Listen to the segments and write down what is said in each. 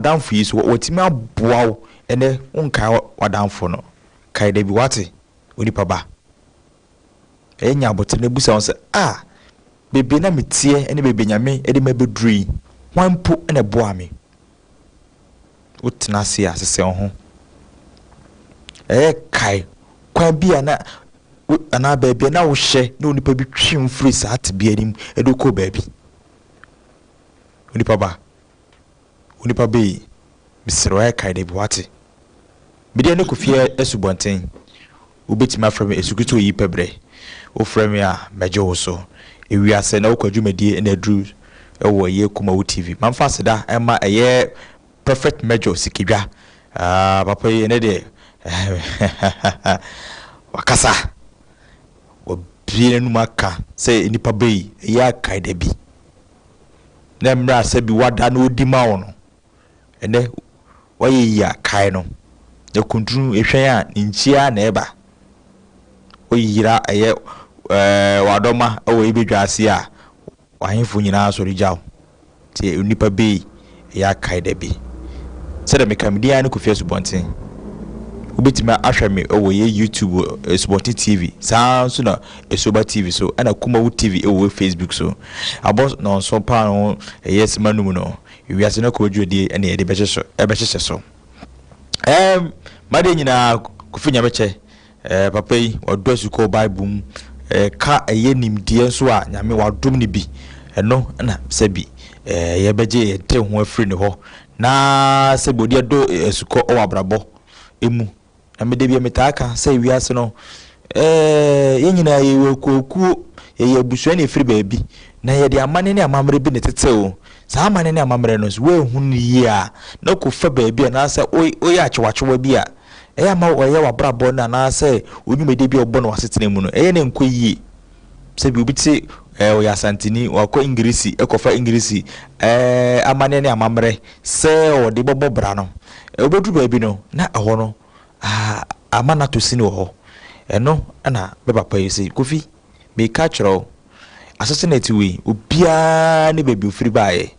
down for you so what me aboa ene unka wadamfo no kai da bi wate onipa ba enya abotene busa on se bebe na metie ene bebe nyame ede mabeduri wanpo ene boa me utna se asese ho kai kwa bia na ana bebe na wo hye na onipa bi twim free sa ate bia nim edoko baabi onipa be misro kai da bi wate bide ne kofie esubonten obetima from esukuto yi pebre o from ya mejo so ewiase na okwadwumadi na adru ewo ye KUMAWOOD TV mamfa seda ema eye perfect mejo sikidwa papa ye ne de wakasa obie nu maka say nipa be ya kai da bi na mra se bi wada na odi ma wo no ene waye ya kai no de kuntru ehwen a nchia na eba oyira eye wadoma o ibedwase a wahemfo nyina so rijaw ti unipa be ya kai da bi se de mekamdia ne ko fie subonten ubetima ahweme o ye YouTube Sport TV so na Esoba TV so ana KUMAWOOD TV o Facebook so abos no so pa no yes manum no wiase na ko dwodie ene ye de behyehyɛ so made nyina kufinya beche papa yi odo asuko Bible ka eye nimdie so a nyame wadom ne bi eno na sebi ye beje ye te ho afiri ne ho na sebodi do asuko o abrabo emu na mede bia metaka say wiase no ye nyina ye wekoku ye abusuan ne firi baabi na ye de amane ne amamre bi ne teteo sa amane ne amamre no so we hu yi a na ko fa baabi na say oy achewachewa bi a ma oye wabrabo na say onwumede bi obo na wasetene mu no ne nkoyi se bi obiti oya santini wako ingirisi ekofa ingirisi amane ne amamre se odi bobo bra no obedu baabi no na eho no amana to sini ho eno na be papa yesi kofi me ka chiro assassinate we obia ne baabi ofiri baaye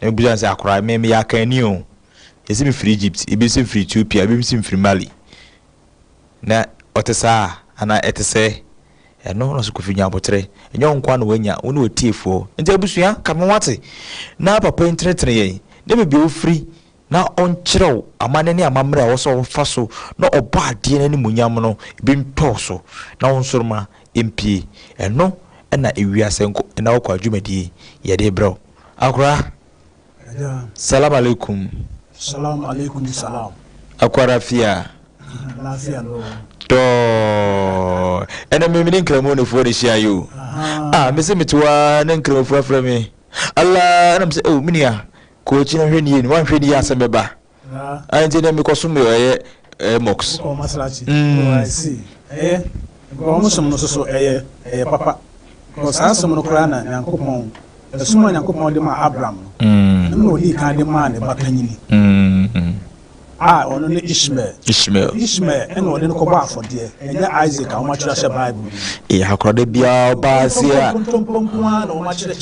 na bujan se akora me ya kani o yesi mi free Egypt ibe se free Ethiopia ibe mi free Mali na otesa ana etese eno no so kofi nya botre enyo nkwa no wanya woni otiefo nti abusua kamwate na papa entretre ye ne baabi ofiri na onkyerɛw amane ne amamre a woso fa so na oba ade na ni munyam no bi ntoso na wonsoroma MP eno na ewiase nko na wokwa adwumadi ye de bro akora salam alaikum salam akwara fia lafia no to ena me nkramo no fo de hia yo me se metwa na nkramo fo afra me Allah na me se minia ko chi na hwani ni wan hwani ya semeba anje na me ko so me mox ko masrachi I see ko mo so no so papa ko sa so no kra na yankopon esuma yankopon de ma Abraham no di kan de ma ne bakanyini ono ne Ishmael eno de ko ba afode enye Isaac a o ma kira she Bible hakrode bia ba sia na o ma kire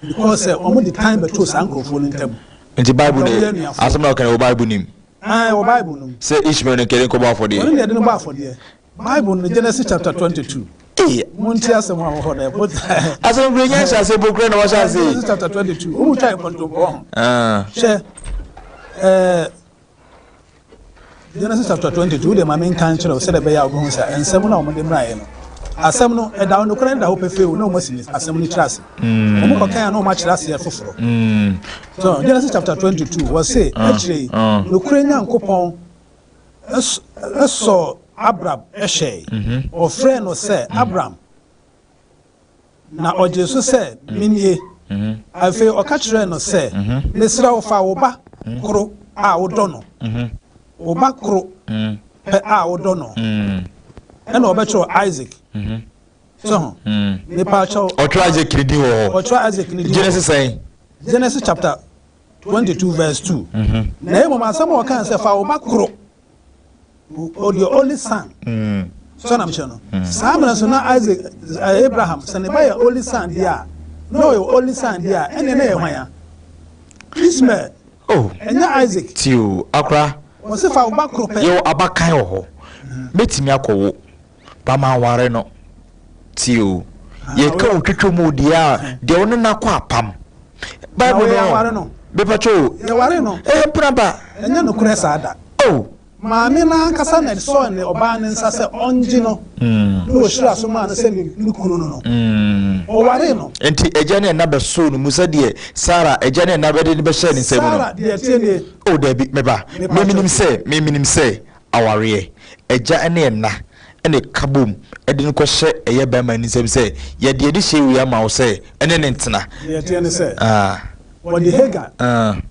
because omo the time beto sankrofo no ntam nti Bible ne asema kan o Bible nim o Bible no say Ishmael ne kere ko ba afode no de no ba afode Bible no Genesis chapter 22 monti asema ho na but asema brenya sha se bokre na wa sha se Genesis chapter 22 o mu try kontompo she Genesis chapter 22 the main country of said be ya go say ensem na o mo de mrae no asem no e da no kran da ho pefeu no mo sini asem ni trase o mo kan no ma kira se foforo so Genesis chapter 22 was say actually no kran yankopon eso Abraham ehye o friend no say Abraham na o Jesus say minie afi o ka kire no say mesra wo fa wo ba kro a wo do no wo ba kro pe a wo do no ena obecho Isaac so ne pa cho otra Isaac ni di wo otra Isaac ni di Genesis chapter 22 verse 2 na e mo ma sam o kan se fa wo makro o the only son so na mche no sam na so na Isaac Abraham so ne ba your only son dia no your only son dia ene na ye hwan ya Ishmael Oh, enya Isaac tio akra o se fa oba krope yo abakan ho metimi akowo ba ma ware no tio ye ka otwetwe mu dia de won na kwa apam bible no be pacho ye ware no praba enya no kure saada oh maame na kasa na so ne oba ne nsa se onji no no shira so ma na se ni kunu no o ware no enti eja ne na be so no musa de Sara eja ne na be de be share ni nsem no Sara de tie ne oh da bi meba me minim se aware eja ne na ene kabom ede nko hye eye ba ma ni nsem se ye de hye wi ama wo se ene ne ntena de tie ne se wadi Hega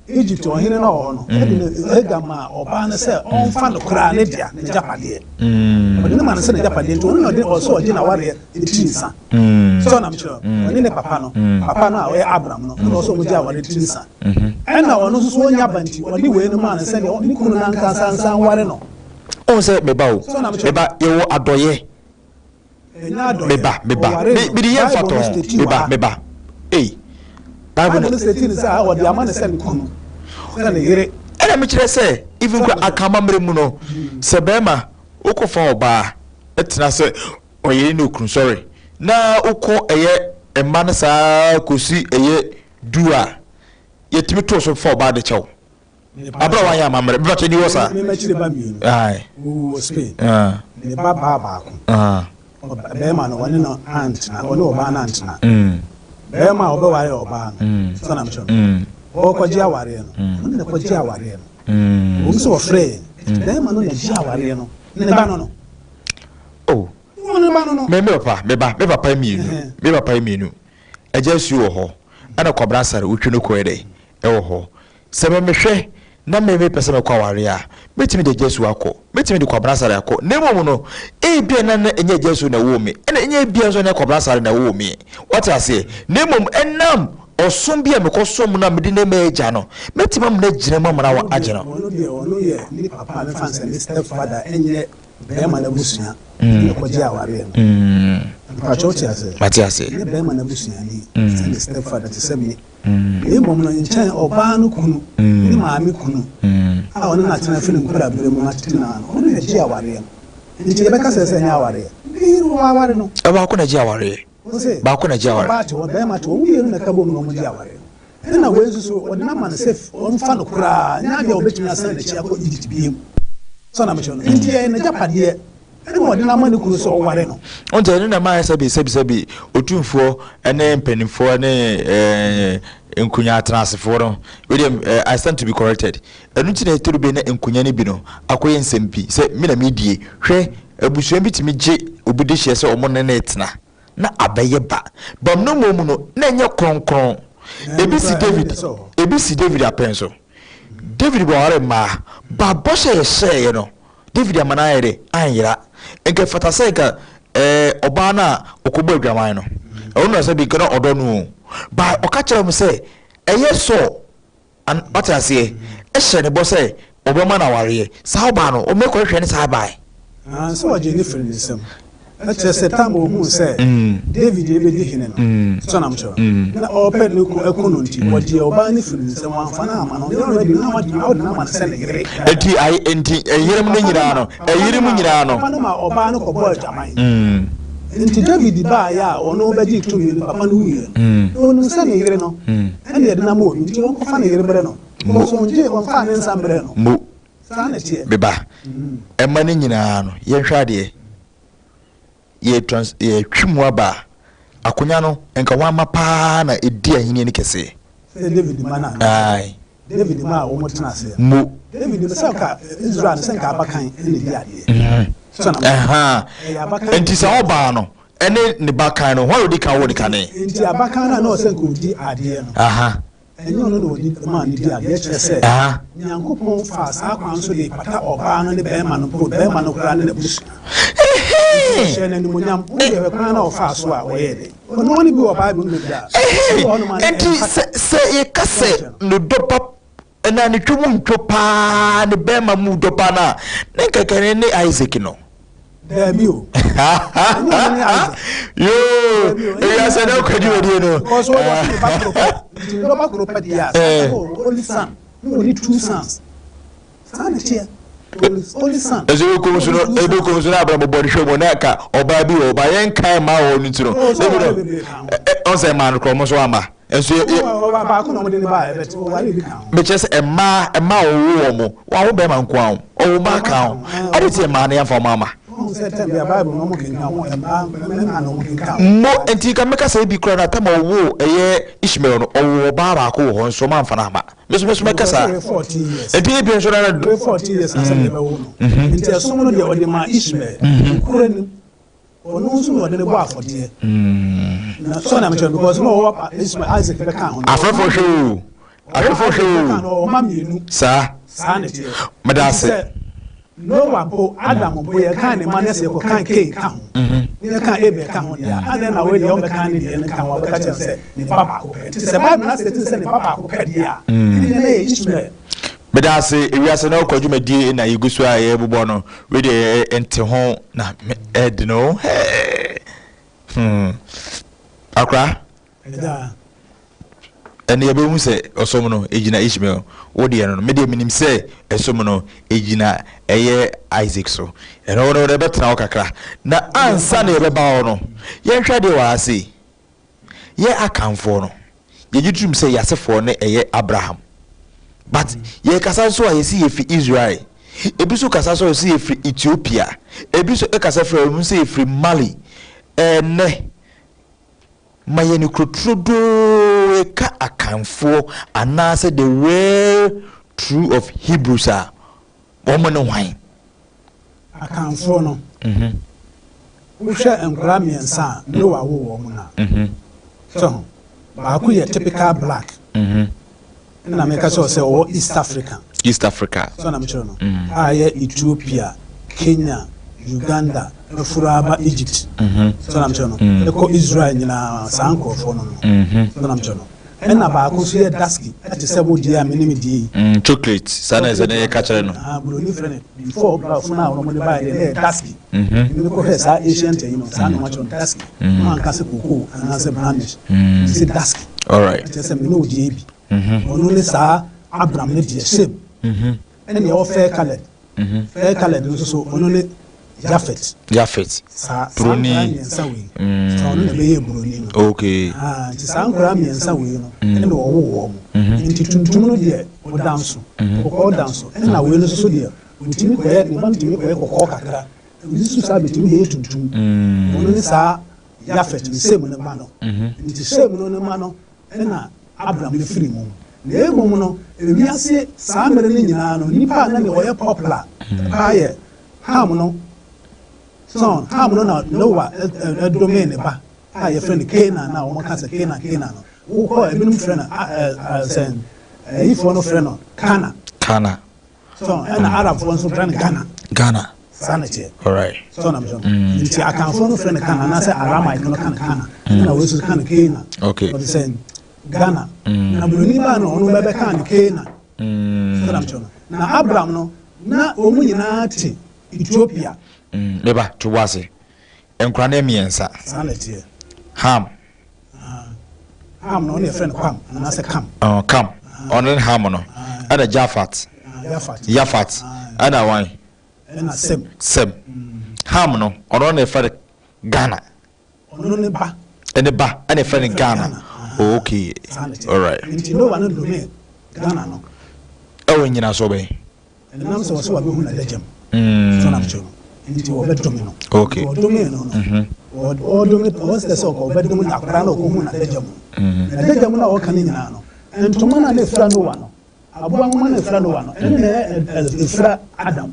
Egypt o hine na o no Hega ma oba na se onfa no kra ne dia ne japade wadi ne ma na se ne japade nto no de o so oji na ware etinsa so na mcho wani ne papa no o ye Abraham no no so mo ji aware etinsa na ono so onya banti wadi we ne ma na se ne kunu na nka sansan ware no o se meba o meba yewo adoye meba bi di yen fato meba Bible stating say what the amount send kunu na yire ena me kire say even kwa akama mre mu no se bema ukofa oba etena se oye ni okun sorry na uko eye emma na sa kosi eye dua yetimi to so for oba de chew abra wan ya mamre be bache ni wo sa me kire ba mi ai o Spain ne ba ko bema no woni no aunt na woni oba na aunt na bema oba ware oba no so na mcho o ko ji aware no ne ko ji aware no o so frɛ bema no na ji aware no ne ba no oh ne ba no me papa mienu eja su wo ho ana kwabra sare wotwe no ko ede e wo ho se me hwɛ na me pese me kwa ware a metimi de Jesu akọ metimi de kwabra sare akọ nemo no bia na enye Jesu na wo me ena enye bia so na kwabra sare na wo me what I say nemo enam osom bia me kosom na me de na me eja no metimi am na gire mamra wa agye no ono ye ni papa me fanse ni step father enye bema na busua ne ko ji aware no pachochi ase Matiase ne bema na busua ni se step father te se me nemo no nchen oba no kunu ni maami kunu a ono na tena fili nkura bere mu na tena no ono na ji aware no nti be ka se nya aware ni ru aware no ba ko na ji aware ba ko na ji aware ba to be ma to mu ye no ka bo mu ji aware na we so odi na man safe on fa no kura nya de obetumi asan de chi akọ Egypt biem so na me chono nti ye na japade ene odi na man kuru so ware no on je na ma sabi otumfo ene mpanimfo ene enkunya atrasefo no I stand to be corrected enu ti na eturu be na enkunya ne bi no akoye nsempi se me na medie hwe abusuan bi ti me je obide hye se omo ne na etena na abaye ba bam no momu no na enye kronkron ebi si David apenso David bo are ma ba bo ye no David amana yere anyira enke fata se ka oba na okobo adwaman no ono se bi kana odo no ba oka kire mu se eye so an otase hye ne bo se obema na ware sa ba no o meko hwe ne sa ba so waje ni friend sem ache se tamo mu se David ebedi hine no so na mcho na ope no ekono nti waje oba ni friend sem wanfana ama no already na waje na ma se ne yire enti ai enti eyirim ne nyira no eyirim nyira no papa no ma oba no ko boy jaman nti David ba ya ono obedi to mi papa no wiye ono se ne yire no ene de na mo nti won ko fa ne yire bere no mo so nje won fa ne nsam bere no mo sa na tie beba ema ne nyina no ye hwa de ye twimu aba akonya no enka wa mapa na edi ahini ne kese David mana ai David ma wo motena ase mo David me saka Israel se nka abakan ene di ade enti sa oba no ene ne bakan no ho odi kan wo de kan enti abakan na no se nka odi ade no enyo no odi ma ni di ade che se nyankopon fa sa kwan so de pata oba no ne bema no kura ne busu shene ni munyam wo de kwan na ofa so a wo ye de ono woni bi wo Bible no da enti se ye kase no dopa ena ni twumu ntwopa ne bema mu dopa na ne kekere ne Isaac no Debio. Yo, ya sana ukadi wadi no. Because what the back group dia. Only son. no only 2 sons son here only son ezo ko so no ebe ko so na abra body show mo na ka oba bi oba yen kan ma wo nti no on say man ko mo so ama enso ba ko no mo de ba e bet wa le bi kan me chese emma owo mo wa wo be man ko an owo ma kan ade ti emma na ya fa mama mo enti ka meka say bi kro na tam owo eye Ishmael no owo ba ba ko ho nso man fa na ma meso meka sa enti bi nso na 40 years asa be wo no enti aso no de ode ma Ishmael kuro ni ono nso no de ne bo afode na so na me because no Ishmael Isaac be kan ho afofo hwe o ma mienu sa ne tie medase no wa po Adam bo ye kan ne ma ne se ko kan ke kan ne kan ebe kan ho ya ana na we de o be kan ne de ne kan wa ka che se ne papa ko pe se ba na se se ne papa ko pe dia ne ne Ishmael medase ewiase na ko dwumadi na yegusu a ye bobɔ no we de ente ho na ed no akra ene ye be hu se osom no ejina Ishmael wo de no me de minim se esom no ejina eye Isaac so ene wo de betra wo kakra na ansa na ye be ba wo no ye hwa de wa ase ye akanfo no ye gitum se yasefo ne eye Abraham but ye kasa so a ye si ye fi Israel ebi so kasa so si ye fi Ethiopia ebi so kasa fra mu se ye fi Mali ne mayeni krotrodo ka akanfo anase the real true of Hebrews are woman wine akanfo no wo hwe enkra miensa no wa wo wo na so ba ku ye typical black na me ka so say o East Africa so na me chiro no aye Ethiopia Kenya Uganda Furaba Egypt so na me chiro no e ko Israel nyina sankofo no so na me chiro no na ba ko so ye dusky ati se bo dia me ni di chocolate sana is na ye ka chere no bro ni friend before bra funa no mo de ba ye dusky ni ko he sa Asian te no sa no ma chiro dusky man ka se koko na se brownish se dusky all right ati se me no di bi ono ne sa Abraham ne die same ene ye o fair colored nso so ono ne Jafet sa bruni so ono ne be ye bruni no okay ti sa nkora miensa we no ene wo wo mo nti tuntum no de o danso o danso ene na we no so de ntimi ko ye ne ban timi ko ye ko kakra nti so sa betimi ye tuntum ono ne sa Jafet ne same ne ma no nti same no ne ma no ene na Abraham ne free mu na emu no ewiase saa mere ne nyina no nipa na ne oye popular aye ham no so ham no na Noah domain ba aye friend Canaan na o ka se Canaan no wo ko ebinum friend sen if one friend no Kana so and Arab one so friend Ghana sanity all right so na mjo nti akanfo no friend Kana na se Aramite no Kana na we so Kana Canaan okay but sen Ghana na bruni ba no ono bebe kan Canaan so na mjo na Abraham no na omu nyina ti Ethiopia beba to wase enkra na miensa sanity ham no ne friend Kwam na se Kam Kam onen ham no ada Jafat ada wan na Sem ham no ono ne friend Ghana ono ne ba ene ba ene friend Ghana okay all right nti no one do me Ghana no ewe nyina so be ene nam so wa be hu na dajam so na mcho nti wo be domino okay wo domino no o domino o se so ko be domino akra no ko hu na dajam na dajam na o kan nyina no ntoma na le fra no wa no abuwa ngoma na fra no wa no ene fra Adam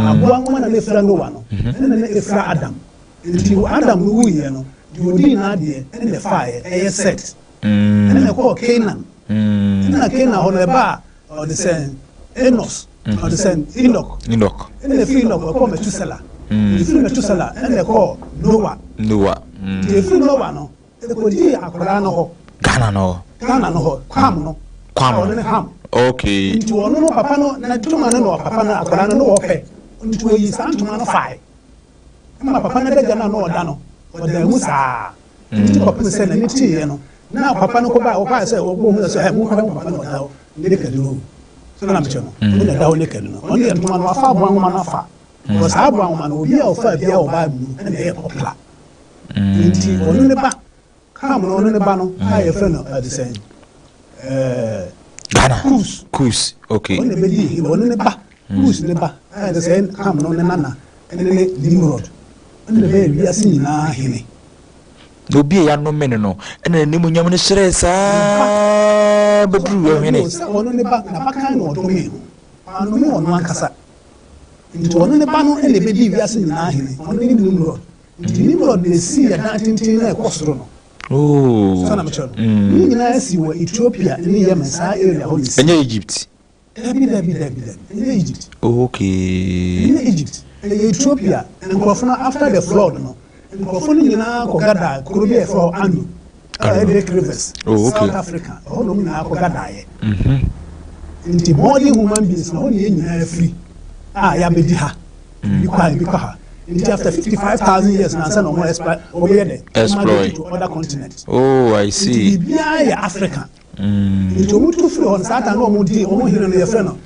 abuwa ngoma na le fra no wa no ene ne fra Adam nti Adam no wu ye no di na de ene fire e set ene ko Canaan ene Canaan ho le ba o de sen Enos o de sen Enoch ene fi Enoch ko Metusela fi Metusela ene ko Noah de fi Noah no ene ko di akora no ho Ghana no ho Kwam no ham okay nti wono no papa no na tuma no papa no akora no wo pe nti wo yi san tuma no fire ma papa na daga na no oda no oda mu saa nti papa se na ni tie no now papa no ko ba o pa say o go hu say mo ko papa no da naked no so na me cheno mo na da naked no on dey ntoma no afa abo anwoma no afa because abo anwoma no obi a ofa bia o ba mu na e popular nti onu ne ba kam no onu ne ba no ha ye fe no the same Ghana cruise okay onu be di onu ne ba cruise ne ba ha the same kam no ne nana ene ne Nimrod onu ne be wi ase nyina hene obi ya no men no ene ne mu nyam ne hyere saa bedru hene onu ne ba na ba kan no do me anu me onu ankasa nti onu ne ba no ene be di wi ase nyina hene onu ne Nimrod nti Nimrod ne si ya da tintin na ekosoro no sana mchoro ni nyina si wo Ethiopia ni Yemen sa area ho ni enye Egypt Dabi enye Egypt okay enye Egypt Ethiopia nkofuna after the flood no nkofuna nyina ko gada kurubi e for anu Lake Rivers South Africa ho no nyina ko gada ye nti body human beings no ni nyina free ya bedi ha bi kwa ha nti after 55,000 years na say no more exploit to other continents. Oh, I see. Bia ya Africa. Nti omu tu free on Satan no omu di omu hino no ye frɛ no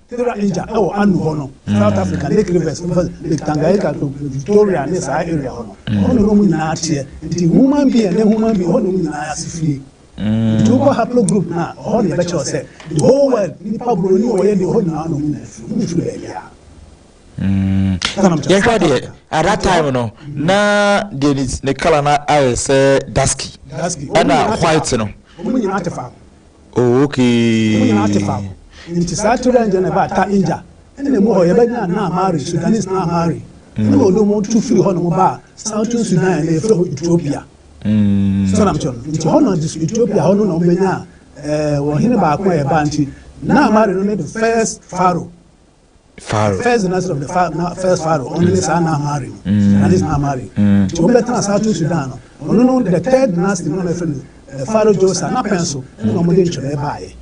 Ture India oh anu ho no South Africa Lake Rivers Lake Tanganyika to Victoria ne sa area ho no no mu nyina tie nti human being ho no mu nyina asifie Tuko haplo group na all the lecture say the whole world ni pablo ni oye the whole na no mu ya at that time no na the color na I say dusky and white no mu nyina atefa oh okay mu nyina atefa nti sa to range na ba ta inja ene mu oye ba na mari Sudanese na mari no do mo tu free ho no ba South Sudan na from Ethiopia so na mchon nti hono Ethiopia hono na omenya wo hine ba akwa e ba nti na mari no the first pharaoh first nation of the first pharaoh only sa na mari that is na mari nti o beta South Sudan no the third dynasty no na friend pharaoh Joseph na penso no mo de nchore ba ye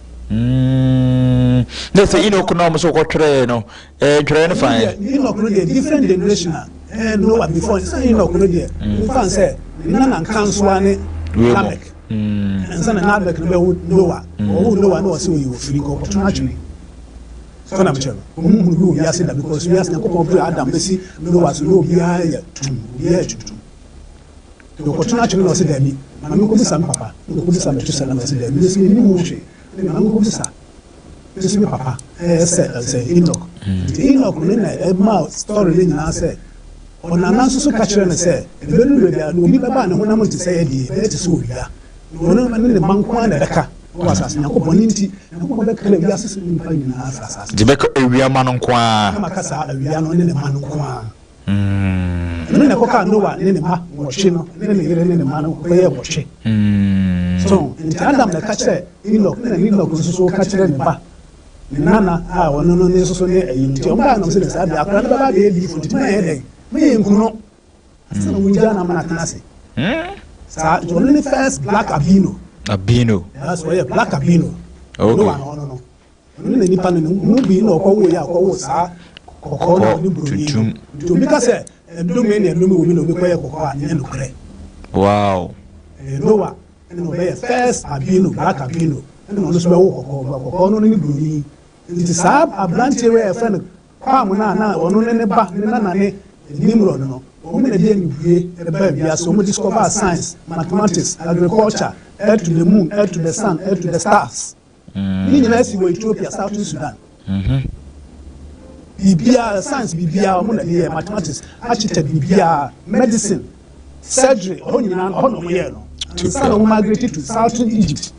they say Enoch no so ko tire no tire no fine Enoch no dey different generation no what before say Enoch no dey fan say na Akans wane Lamek nsa na Lamek no be Noah Noah no say you free go to naturally so na mchelo mu ya say that because we ask na ko pray Adam be see Noah so no bi ya tum ya tutu to ko to naturally no say that mi na mi ko bi sam papa ko bi sam to say na say that mi say ni mu hwe na mi ko bi sa this me papa say Enoch Enoch no na ma story ni na say ona nanso so ka kire ne se ebelu be bia no obi baba ne honam nti se ye be te so bia no ma ne manko na daka wa sasa nyakopon nti nyakopon be kala bia sese ni pa ni na sasa de be ka ewia ma no nko a ma ka sa ewia no ne ma no nko a ne ko ka no wa ne ma wo hwe no ne yere ne ma no ko ye wo hwe so nti Adam na ka kire Enoch so ka kire ne ba nana wono no ne so ne ayi nti o ba na so ne sa bia akra ne baba be di fu nti na ye den me nkuno asa no wunja na mana tanase sa only first black albino that's why black albino okay no only ni pan no bi no ko wo ya ko wo sa ko no ni broni to bi ka se do me ne no me wo bi no bi ko ye ko a ne no kre wow Noah no be first albino black albino no so be wo ko no ni broni nti sa abrante we e friend kwa mu na ono ne ba ne na ne Nimrod no omo na dey nbue e ba bia so omo discover science mathematics agriculture air to the moon air to the sun air to the stars ni nyina si wo Ethiopia South Sudan bibia science bibia omo na dey mathematics architect bibia medicine surgery ho nyina ho no ye no so omo migrate to Southern Egypt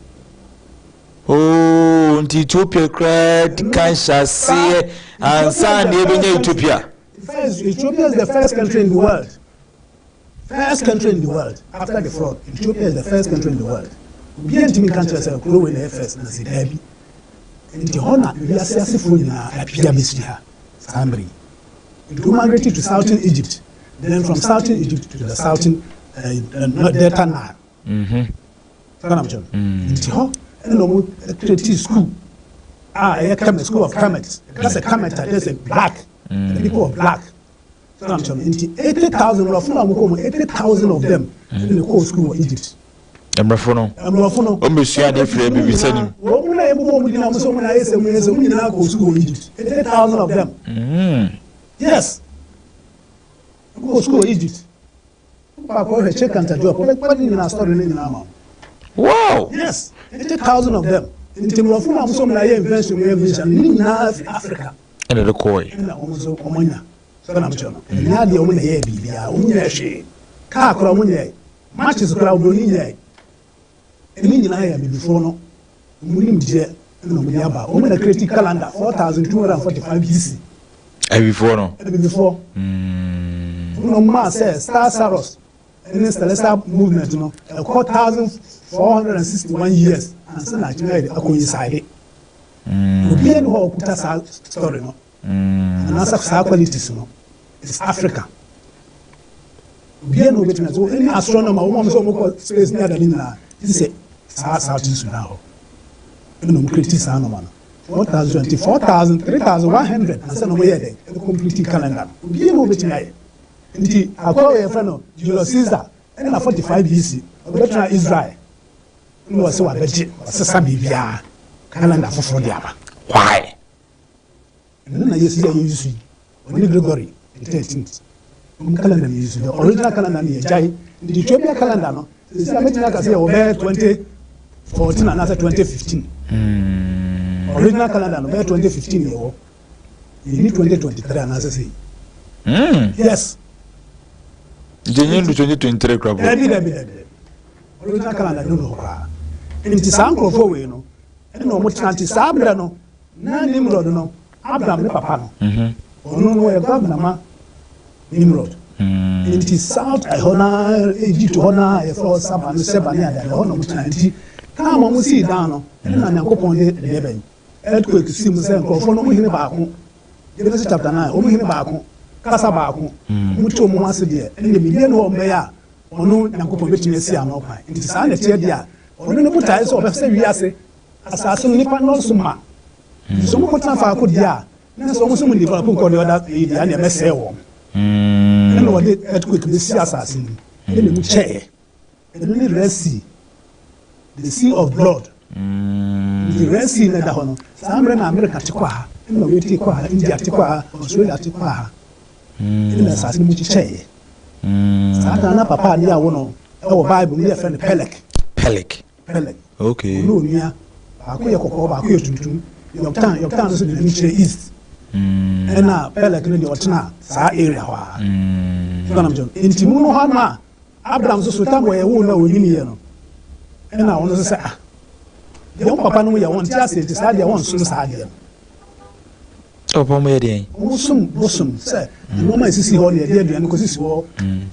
oh nti Ethiopia credit cancer see and san e be Ethiopia. Ethiopia is the first country in the world. First country in the world after the flood. Ethiopia is the first country in the world. We ain't even country as a grow in the first and say Debbie. And the honor we are successful in a Piabisia, Samri. It migrated to Southern Egypt. Then from Southern Egypt to the Southern Delta Nile. And no creative school. A school of Kemet. That's a Kemet, there's a black. The people of black. So I'm telling you, 80,000 80,000 of them in the course school in Egypt. Emrafono. Ombusua de free be bisanim. Wo na ebo mo dina mo so mo na yese mo nyina course school in Egypt. 80,000 of them. Yes. Course school in Egypt. Pa ko check and job. But in na story ni na ma. Wow. Yes. 80,000 of them. In Timrofono mo so mo na ye invention ni na Africa. And the koi. Na o mo so o monya. So na mo chono. Na de o mo na ye bibia. O nya hwe. Ka kora mo nya. Matches kora o ni nya. Emi nyina ya before no. Mo nim je na mo ya ba. O mo na create calendar 4245 BC. Before no. Before. No ma say Star Saros. In celestial movement, you know, 4,461 years, and so naturally, I coincide. We had all put us story, no, and as of qualities, no, it's Africa. We had no witness, so any astronomer, woman, so space near the Lina, he said, South in Sudan. You know, critics are no man. 4,000, 3,100, and so no way, a complete calendar. We had no witness. Nti akwa ye friend no Julius Caesar na 45 BC obetuna Israel no se wa beje sesa bibia calendar foforo dia ba why na yesu ya yusu oni Gregory the 13th calendar yusu the original calendar ni jai the Ethiopian calendar no se ametina ka se o be 2014 and after 2015 original calendar no be 2015 ye wo ni 2023 and as say yes. Jenyen du 2023 crabo. Ebi. Original calendar no no kwa. Nti sanko fo we no. E no mo chanti sabra no. Na Nimrod no. Abraham ne papa no. Ono no e governor ma Nimrod. Nti South Hona Egypt Hona e for Saban Sebania da Hona mo chanti. Ka mo si down no. Na Yakopon de leben. Earthquake si mo se nko fo no mo hine ba ko. Genesis chapter 9 o mo hine ba ko. Kasa baako mutu mu ase de ene bilie no ombe ya ono Yakopon betime si ano kwa nti saa na tie de a ono ne mutai so obese wi ase asase no nipa no so ma so mo kota fa ko dia na so mo so mo develop ko de oda e dia na mese wo ene wo de earthquake be si asase ni ene mu che ene ni Red Sea, the sea of blood the Red Sea na da hono saa mre na America tikwa ene wo ti kwa India tikwa Australia tikwa ina sase mu chiche sata na papa ni awo no e wo Bible ni friend Pelek okay no nia ba ko ye kokko ba ko ye tuntum yoktan so de chiche east ena Pelek ni de otena sa area wa kana mjon intimu no ha na Abraham so so tam ye wo na woni ye no ena wono so sa de papa no ye won ti ase ti sa de won so sa de Opo mo yede. Bosom say no ma sisi ho de aduane ko sisi ho.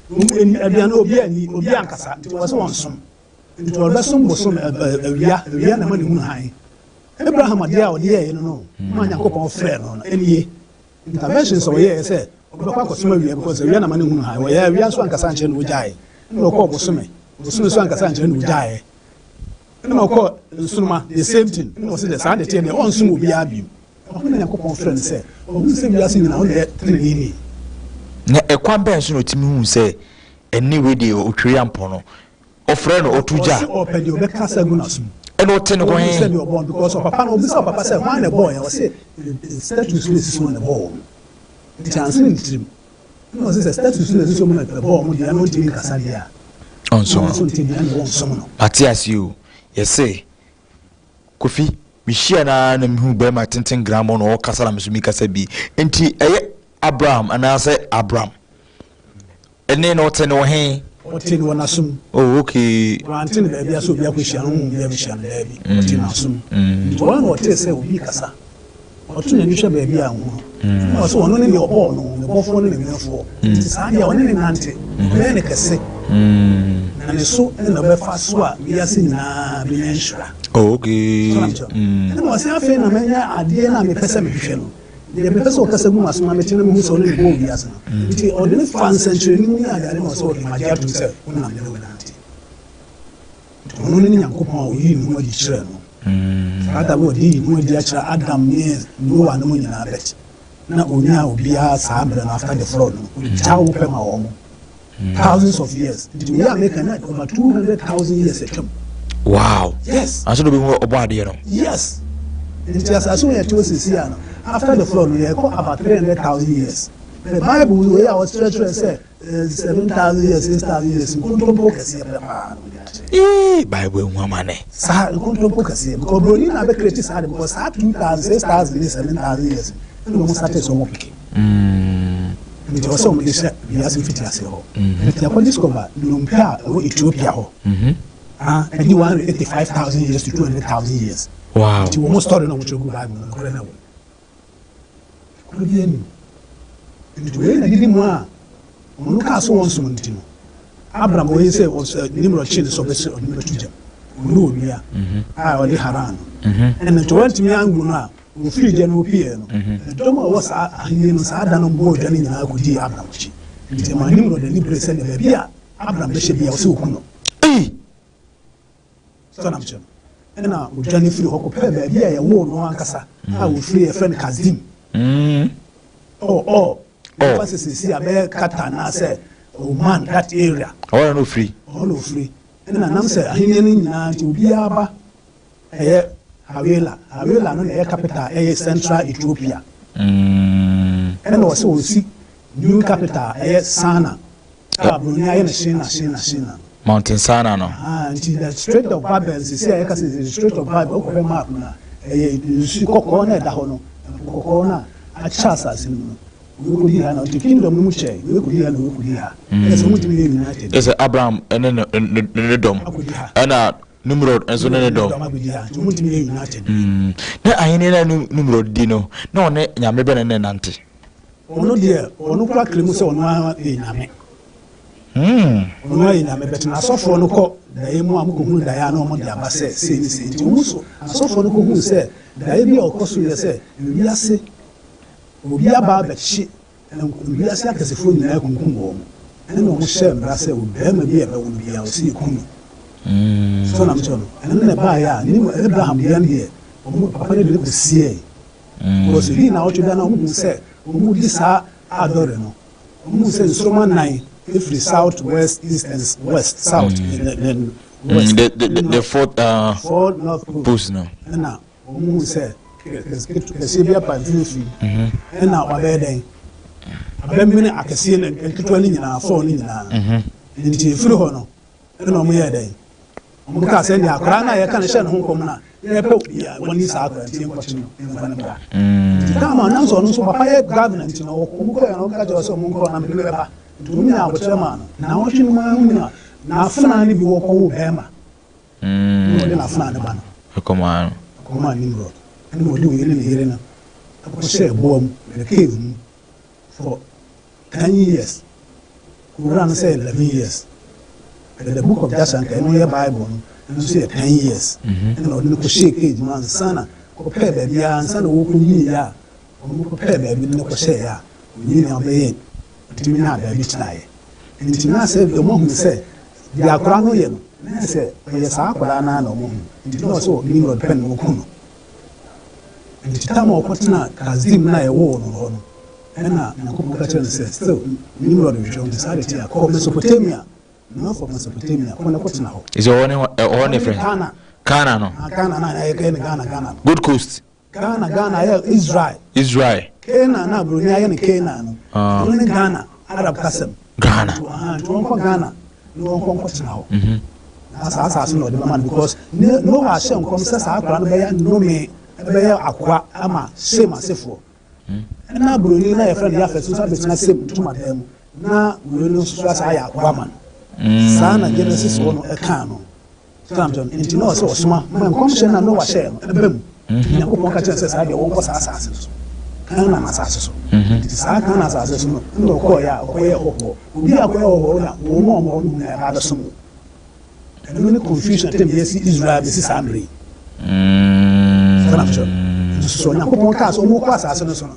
Aduane obi ankasa nti wo so won som. Nti wo be som bosom awia na ma ne hunu han. Abraham ade a ode ye no ma Yakopon frɛ no eniye. Intervention so ye say obi kwa kosom awia because awia na ma ne hunu han. Wo ye awia so ankasa nche no jae. No ko bosom so ankasa nche no jae. No ko sunuma the same thing. No say the same thing dey on sum obi abim. Ona Yakopon friend say o se wi ase nyina o le trini na ekwan ben so no timi hu say eni we dey o twiri ampo no o friend o tuja o pe dey o be kasa gu na sum e no te no go say you born because of papa no be say papa say why na boy I say status is so na boy the chance in trim no say status is so na boy mo dey no timi kasa dia on so no Matias you say Kofi Mishia na mhu be ma tenten gramo no kasala mesumi kasa bi enti eye Abraham ana say Abraham ene no te no he o te no na sum oh okay wantin be bia so bia ko hia no bia bi hia na bi o te na sum to no te say obi kasa o to na ni hwe be bia ho o so ono ne ne obo no ne bofo ne ne menfo ti sa dia one ne nante be ne kase na ne so na be fa so a bia se na bi nshira okay no say afi na menya ade na me pese me hwehwe no de be pese o kasa gu masoma me tena me hu so ne go bia se no ti o de ne fan century ni ade no so o de magia to say una me no nante ono ne Yakopon o yi ni mo di kire no ada bo di mo di akira Adam ne Noah no nyina bet na onya obia sabre after the flood chawo pema wo thousands of years we are making that over 200,000 years ago. Wow. Yes. I should be more about you know. Yes. It just as soon as you see after the flood we are about 300,000 years. The Bible we are stretch say 7,000 years 6,000 years nkontompo kase Bible woman sa nkontompo kase because broni na be create sa because 2,000 6,000 7,000 years no mo start so mo pick nti o so mo dey say we as fit ase ho nti akọ discover lumpia o Ethiopia ho and you want 85,000 years to 200,000 years. Wow. Nti wo mo story na mo chego Bible na kore na wo ko bi eni nti we na didi mu a onu ka so won so nti no Abraham o yese o nimro chi so be se o nimro tuja onu obi a o di haran and nti wanti mi angu no a o firi je no pie no do mo was ahini no sa da no bo dwane nyina ko di Abraham chi nti ma nimro de libre se de be a Abraham be she bia o se oku no so na mcho na o dwane firi hoko pe be bia ya wo no ankasa a o firi e friend Kazim see a Katana say, oh man, that area. All no free. All no free. And I'm say, I need to be aba. Havela, no air capital, central Ethiopia. And also see new capital, Sana. Shina. Mountain Sana, no. And the Strait of Babel, say, the Strait of Babel, open map now. You see, Kokona, Dahono, Kokona, a chasas in we could hear now the kingdom we could hear yes united yes Abraham and then the dom and Nimrod and so the dom united na ayene na Nimrod dino na one nyame be na nante ono de ono kwa klemu se ono nyame ono nyame bet na asofo no ko da emu amukohu da ya na omo de abase se ni se nti umuso asofo no ko hu se da ye bi okoso ye se bi ase obi aba abachi obi ase akasefo nyina kunkum wo ene no mo share mbra se obi ma bi ebe wo bi a o si kunu so na mcho no ene ne ba ya ni Abraham bi an here omo papa ne bi ko sie o se bi na o chuda na omo se omo di sa adore no omo se instrument 9 if south west east and west south then west the fourth north post no na omo se kese bia pantinfi na wabeden abemene akese ne nketwa ni nyina afọ ni nyina nti firi ho no na omo ye den omo ka se ndi akra na ye ka ne hye ne ho kom na ye pe bia woni sa akra nti nkwachi no mfa ne ba nti kama na so no so papa ye government na omo ko ya no ka jo so omo ko na me ba nti omo nya abotre ma na wo hwe no ma hu na afana ne bi wo ko wo bema no de na afana ne ba no koma Nimrod and what do we really hear now? I was say bomb the cave for 10 years. Quran say 11 years. But the book of Joshua can know Bible and say 10 years. And no shake age man sana compare baby and sana wo kunyi ya. Omo compare baby no ko say ya. Ni na be ntimi na baby try. Ntimi na say the mom say the akra no ye no. Na say ye sa akra na no mo. Ntimi no so ni ro pen mo kuno. Nti tama okotena Kazim na ewo no no ena nakubuka tena still Nimrod vision decided to call Mesopotamia no for Mesopotamia kwa nakotena ho is one friend Ghana no Ghana na Ghana good coast Ghana ya Israel Kena na Brunei ya ni Kena no ni Ghana Arab Kasem Ghana tuonko Ghana no nkotena ho asa so no de man because no ha shem kom sa akra no be ya no me ebe ya akwa ama same asefo na broni na ye friend ya fesu sa betina same tuma dem na we no so sa ya akwa man sana Genesis wono e kan no tamton nti no so osoma man komshe na no wa share ebem ya ko pon ka chance sa de won ko sa asase so kan na asase so nti sa kan na asase so no ndo ko ya ho obi akwa ho na wo mo na ba da so mo eno ni confusion tem yes Israel be Samri so na ko ka so mo kwa asase no so no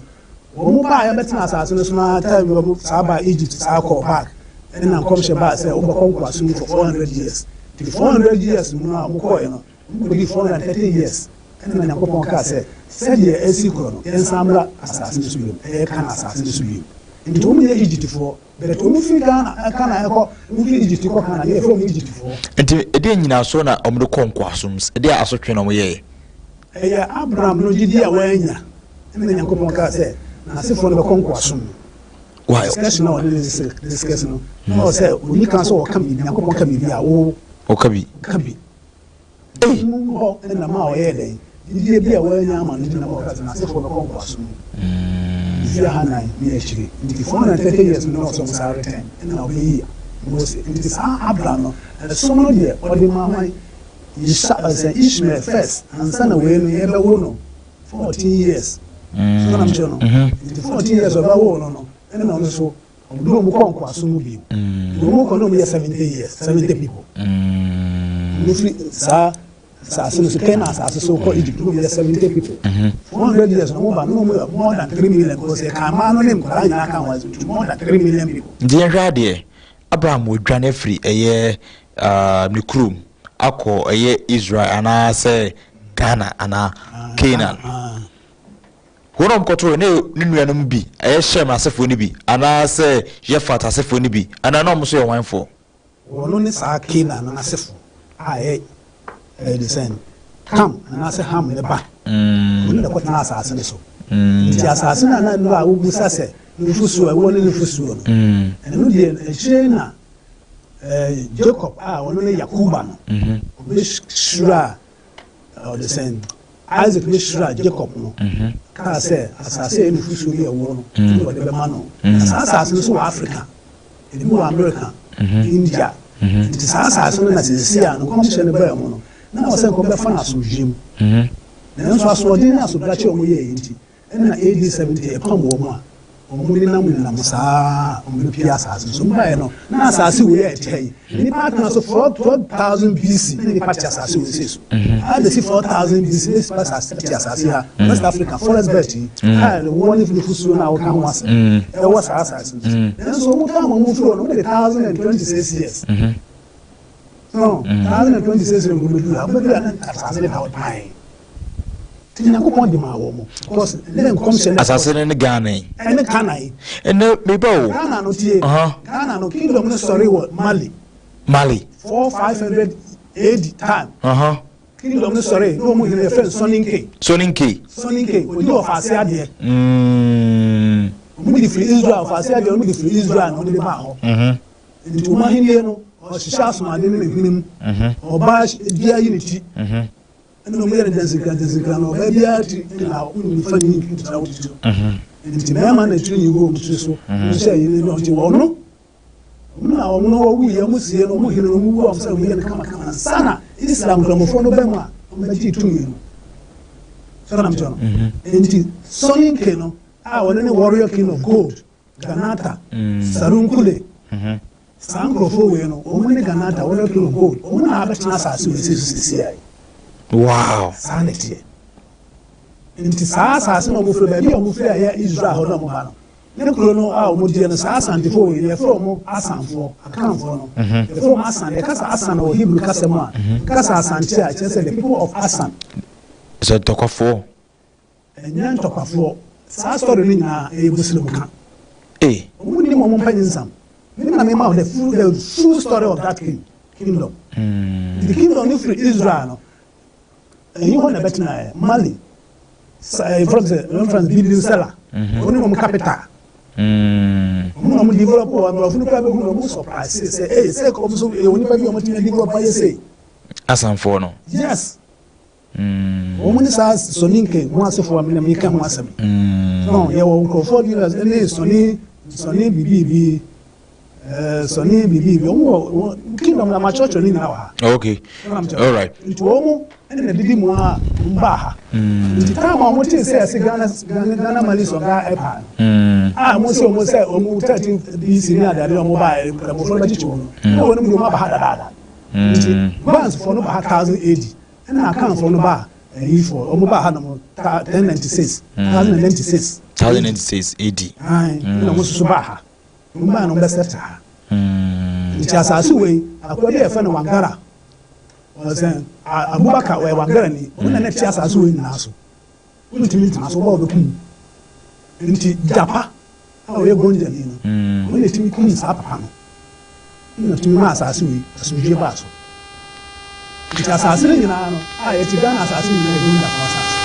o mo ba ya betina asase no so na time wo sa ba Egypt sa ko back and na come she ba say o ba kon kwa so for 400 years the 400 years no na mo ko no mo be 430 years ɛna na nyankopɔn kaa sɛ sɛdeɛ ɛsi korɔ no yɛnsamra asase no so biom ɛyɛ Kana asase no so biom nti wɔn yɛ Egyptfoɔ bɛrɛ wɔn firi Ghana Kana ɛkɔ wɔn firi Egypt kɔ Kana yɛ fɛ wɔn Egyptfoɔ. nti ɛdeɛ nyinaa so na wɔn de kɔ nkoasom ɛdeɛ asotwe na wɔn yɛɛ. ɛyɛ Abraham no gyidi a wɔanya ɛna nyankopɔn kaa sɛ n'asefoɔ no bɛkɔ nkoasom. discussion na wɔde discuss no na ɔsɛ oni kan so wɔka biribi nyankopɔn ka biribi a ɔka bi. mu hɔ ɛna ma ɔyɛ dɛn gyidie bi a wɔanya ama no gyina wɔka sɛ n'asefoɔ bɛkɔ nkoasom. Zia Hanai me akyire nti 430 years no ɔsɔ saa return ɛna ɔbɛyi Mose nti saa Abraham no ɛsom no deɛ ɔde maaman Ishmael first ansa na wei no yɛbɛwo no 14 years so na mkyerɛ no nti 14 years ɔbɛwo no ɛna ɔno so ɔde ɔmo kɔ nkoasom mu bio ɔmo kɔ no ɔmo yɛ 70 years 70 people ɔmo firi saa asase no so Kenya asase so kɔ Egypt ɔmo yɛ 70 people 400 years ɔmo ba no ɔmo more than 3 million because ɛkama no ne nkɔla nyinaa ka wɔn more than 3 million people. nti yɛhwɛ adeɛ Abraham wɔdwane afiri ɛyɛ ne kurom akɔ ɛyɛ Israel anaasɛ Ghana anaa Canaan wɔn a wɔkɔtɔ ne nuanom bi ɛyɛ Shem asefoɔ no bi anaasɛ Yefat asefoɔ no bi anaa na ɔmo so yɛ wanfoɔ. wɔn ne saa Canaan asefoɔ a ɛyɛ the same Ham anaasɛ Ham ne ba wɔn de kɔtena asase ne so nti asase na no a wobusa sɛ nufusuo ɛwɔ ne nufusuo no ɛno deɛ akyire na Jacob a wɔn ne Yakuba no ɔbɛhyira the same Isaac bɛhyira Jacob no kaa sɛ asase yɛ nufusuo yɛ ɛwɔ no ɛna wɔde bɛma no saa asase no so wɔ Africa ɛdi mu wɔ America India nti saa asase no na sisi a no kɔmhyɛ ne bɛɛ mu no na ɔsɛ nkɔm bɛfa no asomdwem nanso asoɔden ne asobrakye ɔmo yɛɛ nti ɛna AD 70 ɛpam wɔ mu a ɔmo ne nam saa ɔmo pie asase so mbaeɛ no na asase wei yɛ ɛkyɛ yi nipa atena so 4000 BC ne nipa te asase wei sɛ so abɛsi 4000 BC ne nipa te asase ha West Africa forest belt yi a wɔn ne fufuo na wɔka ho asɛ ɛwɔ saa asase so nanso ɔmo ka ɔmo furo no de 1026 years no 1026 years ɔmo du abɛdu ana asase ne power pie Nyankopɔn de ma wɔ mo because ne nkɔmhyɛ asase ne Ghana yi ɛne Ghana yi ɛne meba o Ghana no tie Ghana no kingdom no sɔre wɔ Mali 4500 AD time kingdom no sɔre no mo hene friend Soninke odi wɔ faase adeɛ mo di free Israel faase adeɛ mo di free Israel no de ba hɔ nti mo henie no ɔhyehyɛ asomade ne hinem ɔba bia yi ne ti ɛna ɔmo yɛ ne dansikra no ɔbaa biara ti na onifa ne nkin tena wo tiri nti mɛɛma na tiri ne wo ɔmo tiri so nhyɛ yi ne ɔgye wɔno na ɔmo no wɔwu yɛ ɔmo sie no ɔmo hene no ɔmo wu ɔmo sɛ ɔmo yɛ ne kamakama sana Islam nkramofoɔ no bɛn mu a ɔmo bɛgye tumi no sɛ ɔnam kyerɛ no nti Soninke no a ɔne ne warrior king of gold Ganata Sarunkule saa nkurɔfoɔ wei no ɔmo ne Ganata warrior king of gold ɔmo na abɛtena asase wei sɛ so sisi ayi. Wow. Saa ne teɛ nti saa asase na ɔmo firi baabi a ɔmo firi a yɛ Israel hɔ na ɔmo ba no ne kuro no a ɔmo deɛ no saa asantefoɔ wei yɛfrɛ ɔmo asanfoɔ akanfoɔ no yɛfrɛ ɔmo asan yɛkasa asan wɔ Hebrew kasa mu a kasa asante a kyerɛ sɛ the people of Asan sɛ ntɔkwafoɔ ɛnyɛ ntɔkwafoɔ saa story no nyinaa ɛyɛ Muslim ka ɔmo nim ɔmo mpa nyinsam ne na mema the full story of that kingdom the kingdom no firi Israel no ɛyi hɔ na bɛtena Mali France building seller ɔne ɔmo capital ɔmo na ɔmo develop ɔmo nipa bɛ ɔmo surprise sɛ sɛ ɔmo so ɔmo nipa bi ɔmo tena develop ayɛ sɛ asanfoɔ no yes ɔmo ne saa Soninke ho asefoɔ amena mi ka ho asɛm no yɛwɔ nkurɔfoɔ bi ne Sɔni bibi Sɔni bibi ɔmo kingdom na ma church ni na wa okay all right nti ɔmo ɛna didi mu a mba ha nti time a ɔmo te sɛ Ghana Mali so ga epa a mo sɛ ɔmo 13 BC ni adade ɔmo ba mo fo ba chichi ɔmo na wɔn mu ɔmo ba ha dada nti bands for no ba 1000 AD ɛna Akans for no ba for ɔmo ba ha no 1096 AD na mo so ba ha mba no bɛ sɛta nti asase wei akwa bi yɛfɛ no Wangara ɔsɛn abubakar ɔyɛ wangarani ɔmo na n'akyi asase wɔ nyinaa so ntumi ntena so ɔbɔ ɔbɛkum nti japa a ɔyɛ gonjani no ɔmo na tumi kum saa papa no na tumi ma asase wɔ asomdwe baa so nti asase no nyinaa no a yɛti Ghana asase nyinaa yɛ gonja fo asase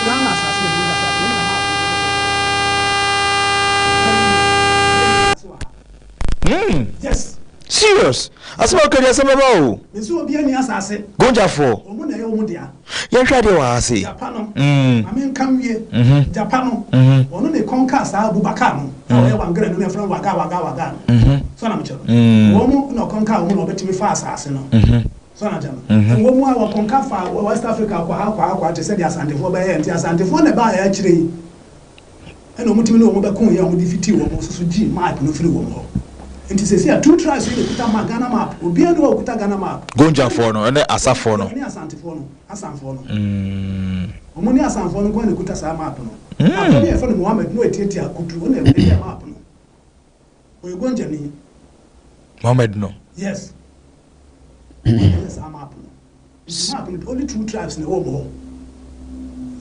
Ghana asase yɛ gonja fo asase yes. Serious. Asema kadi asema ba o. Nso obi ani asase. Gonja fo. Omo na ye omo dia. Yen hwa de wa ase. Japan no. Amen kamwie. Japan no. Ono ne konka sa Abubakar no. O ye wangre no me fra waga. So na mchelo. Omo no konka omo no betimi fa asase no. So na jama. Omo a wa konka fa West Africa kwa te se dia asantefo ba ye nti asantefo na ba ya kire. Eno omo timi no omo be kun ye omo di fiti omo so gi map no firi omo. Nti se sia two tribes we kuta Ghana map obi anu o kuta Ghana map gonja for no ene asafo no ni asantefo no asanfo no omo ni asanfo no ko ne kuta sa map no ato ye fa no Muhammad no etieti akutu o na e map no o gonja ni Muhammad no yes yes map no only two tribes na o mo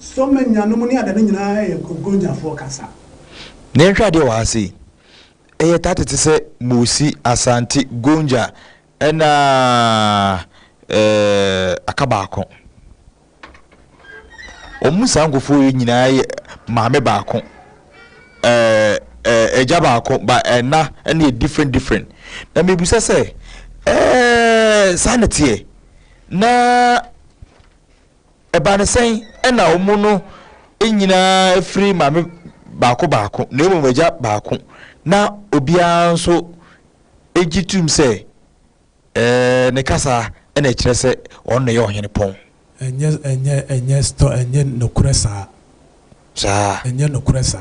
so many anu mo ni adane nyina ye gonja for kasa ne hwa de wa ase eye tatete se Musi Asante Gonja ena akabako omusa ngofo nyina ye maame baako eja baako ba ena different na mebusa se sanete na ebane sen ena omu no enyina free maame baako na emu eja baako na obia nso egitum se ne kasa ena kire se on ne ye ohene pon enye sto enye nokuresa enye nokuresa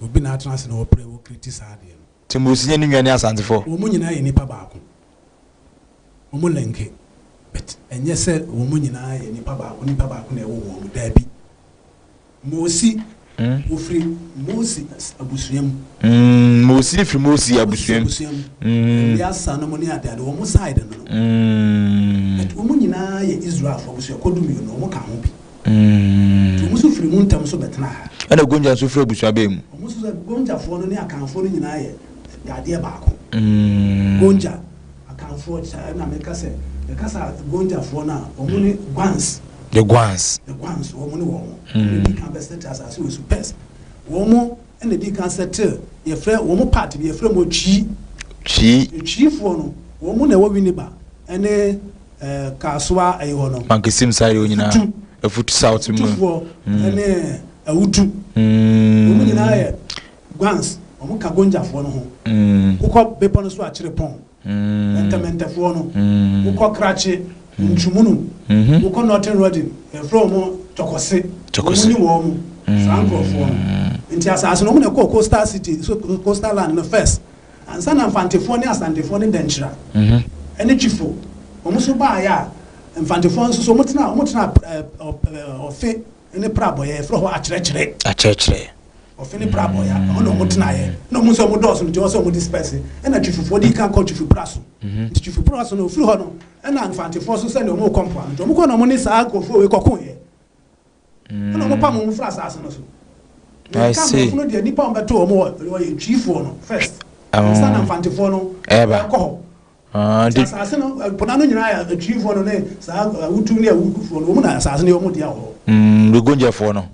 obi na atranse na opre wo criticize de timosinye ni nwane asantefo wo munyina ye nipa baako wo mu lenke but enye se wo munyina ye nipa baako na ewo wo mu dabi Mosi ofri Mosi abusuam Mosi fi Mosi abusuam ya sanu mo ni adade wo mu side no but wo munyina ye Israel fo abusuam kodumi no wo ka ho bi to musu firi mu ntam so betena ha ana gonja so firi abusuam be mu musu gonja fo no ni akanfo no nyina ye gade baako gonja akanfo na meka se gonja fo na wo mu ni Gwans the Gwans wo mu ni wo ni kan best as we super wo mu ene di kan settle ye frɛ wo mu part bi ye frɛ mo chi fo no wo mu na wo winiba ene kaswa ayi ho no mankesim side wo nyina afutu south mu ene awutu wo mu nyina ye Gwans wo mu ka gonja fo no ho ukɔ bepo no so akire pon entemente fo no ukɔ krache ntumuno ukɔ northern road e frɛ mo chokose ni wo mu sanko fo nti asase no mu na kɔ coastal city so coastal land no first ansa na mfantefo ni asantefo ni denchira ene chifo omu so ba ya mfantefo nso so mutena ofe ene prabo ye frɛ ho akyerɛkyerɛ ofe ni prabo ya ono mutena ye no mu so mu dɔso nti so mu disperse ena chifo di kan kɔ chifo praso nti chifo praso no frɛ ho no ena mfantefo so sɛ ne omu kompa nti omu kɔ no mu ni saa kofo we kɔkɔ ye ena omu pa mu fra asase no so I see. No dia nipa ombeto omo ye chifo no first sana mfantefo no kɔ asase no pona no nyina ya chifo no ne saa wutu ne awufo no omu na asase no omu dia ho we gonja fo no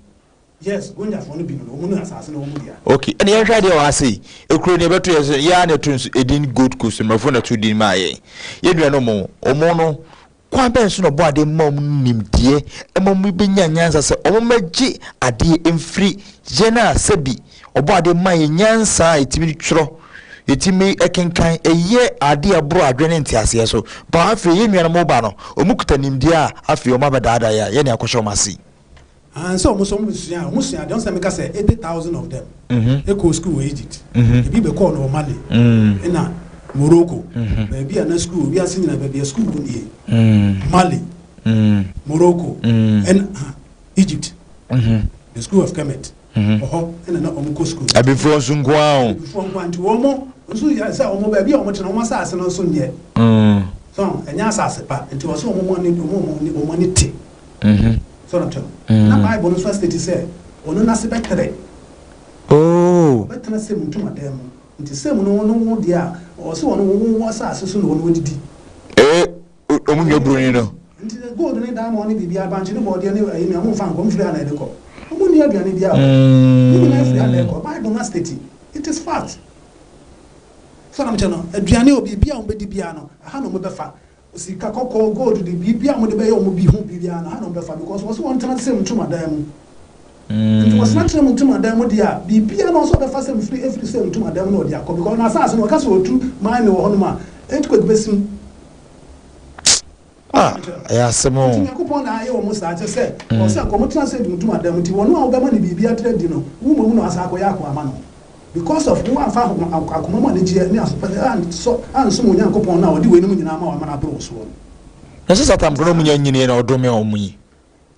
yes gonja fo no bi no omu na asase no omu dia okay ene ye hwa de wa sei ekuro ne beto ye ya na tunsu edin gold coast mafo na to din ma ye nua no mo omo no kwa ben so no bo ade mam nimdie emam be nyanyansa se omo magye ade emfiri jena sabi obo ade ma ye nyansa etimi tworo etimi ekenkan eye ade abro adwene ntiase so ba afi ye nua no mo ba no omukuta nimdie a afi omo abadaada ya ye ne akosho masi and so musuya don't say make say 80,000 of them eco school we Egypt ebi be call no Mali na Morocco baby na school we asin na baby school ni Mali Morocco and Egypt the school of Kemet and na omuko school abi fo sungwa before nti wo mo nso ya say omo baby omo tena omo sa ase no so nye so enya asase pa nti wo so money te so na to na Bible no so state say ono na se betere betere se mutuma dem nti se mu no dia o se ono wo asase so no odidi omunye broni no nti gold ne diamond ne bibia banche ne body ne ayi me am fa nkom firi ana edeko omuni aduane bia ni na firi ana edeko Bible na state it is fact so na mchano aduane obi bia o bedi bia no aha no mo befa sika kokko gold de bibia mo de be yo mo bi hu bibia no aha no befa because was one time say mutuma dam nti was not say mutuma dam dia bibia no so befa say free every say mutuma dam no dia ko because na asase no ka so otu man no ho no ma entko besim ya semo nti yakopon na aye o mo sa say o say ko mutuna say mutuma dam nti wono a wo be ma ni bibia trade no wo mo no asa ko ya ko ama no because of no afa akoma ma ne je ni aso so anso mo nyankopon na odi we ni mu nyina ma wa mana bro so na se satam gro mu nyanyini na odome o mu yi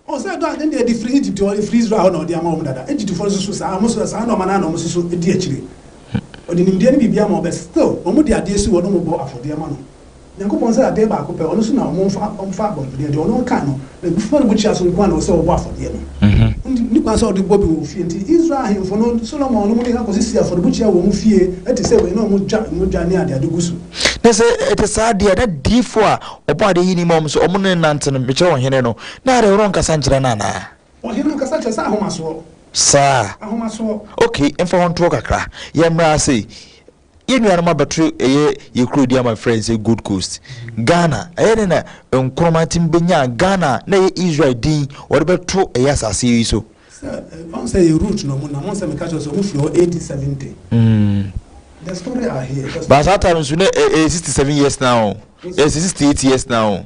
o say do and dey free Egypt or free Israel na odi ama o mu dada Egypt for so sa mo so sa na ma na no mo so edi akire odi nimde ni bibia ma o be still o mu di ade si wo no mo bo afode ma no nyankopon say ade ba ko pe ono so na mo mfa bo de ono ka no na before bu chia so nkwa na o say o bo afode no ni kwa so odi bobi wo fie nti Israel hemfo no Solomon no mu ni ka ko sisi afode bu chia wo mu fie eti say we no mo dwa ni ade gusu na se ete sa dia na difo a obo ade yini mom so omo ne nante no me che wo hene no na re ron kasa nkyere na na o hene kasa che sa ahomaso okay emfa won to kakra ye mra say ye nuano ma betru ye kro dia my friends say good coast Ghana ene na nkromatim benya Ghana na ye Israel din o de beto asase yi so on say your root no mo na mo say me catch us o mu fi 80-70 the story are here but that time so 67 years now 68 years now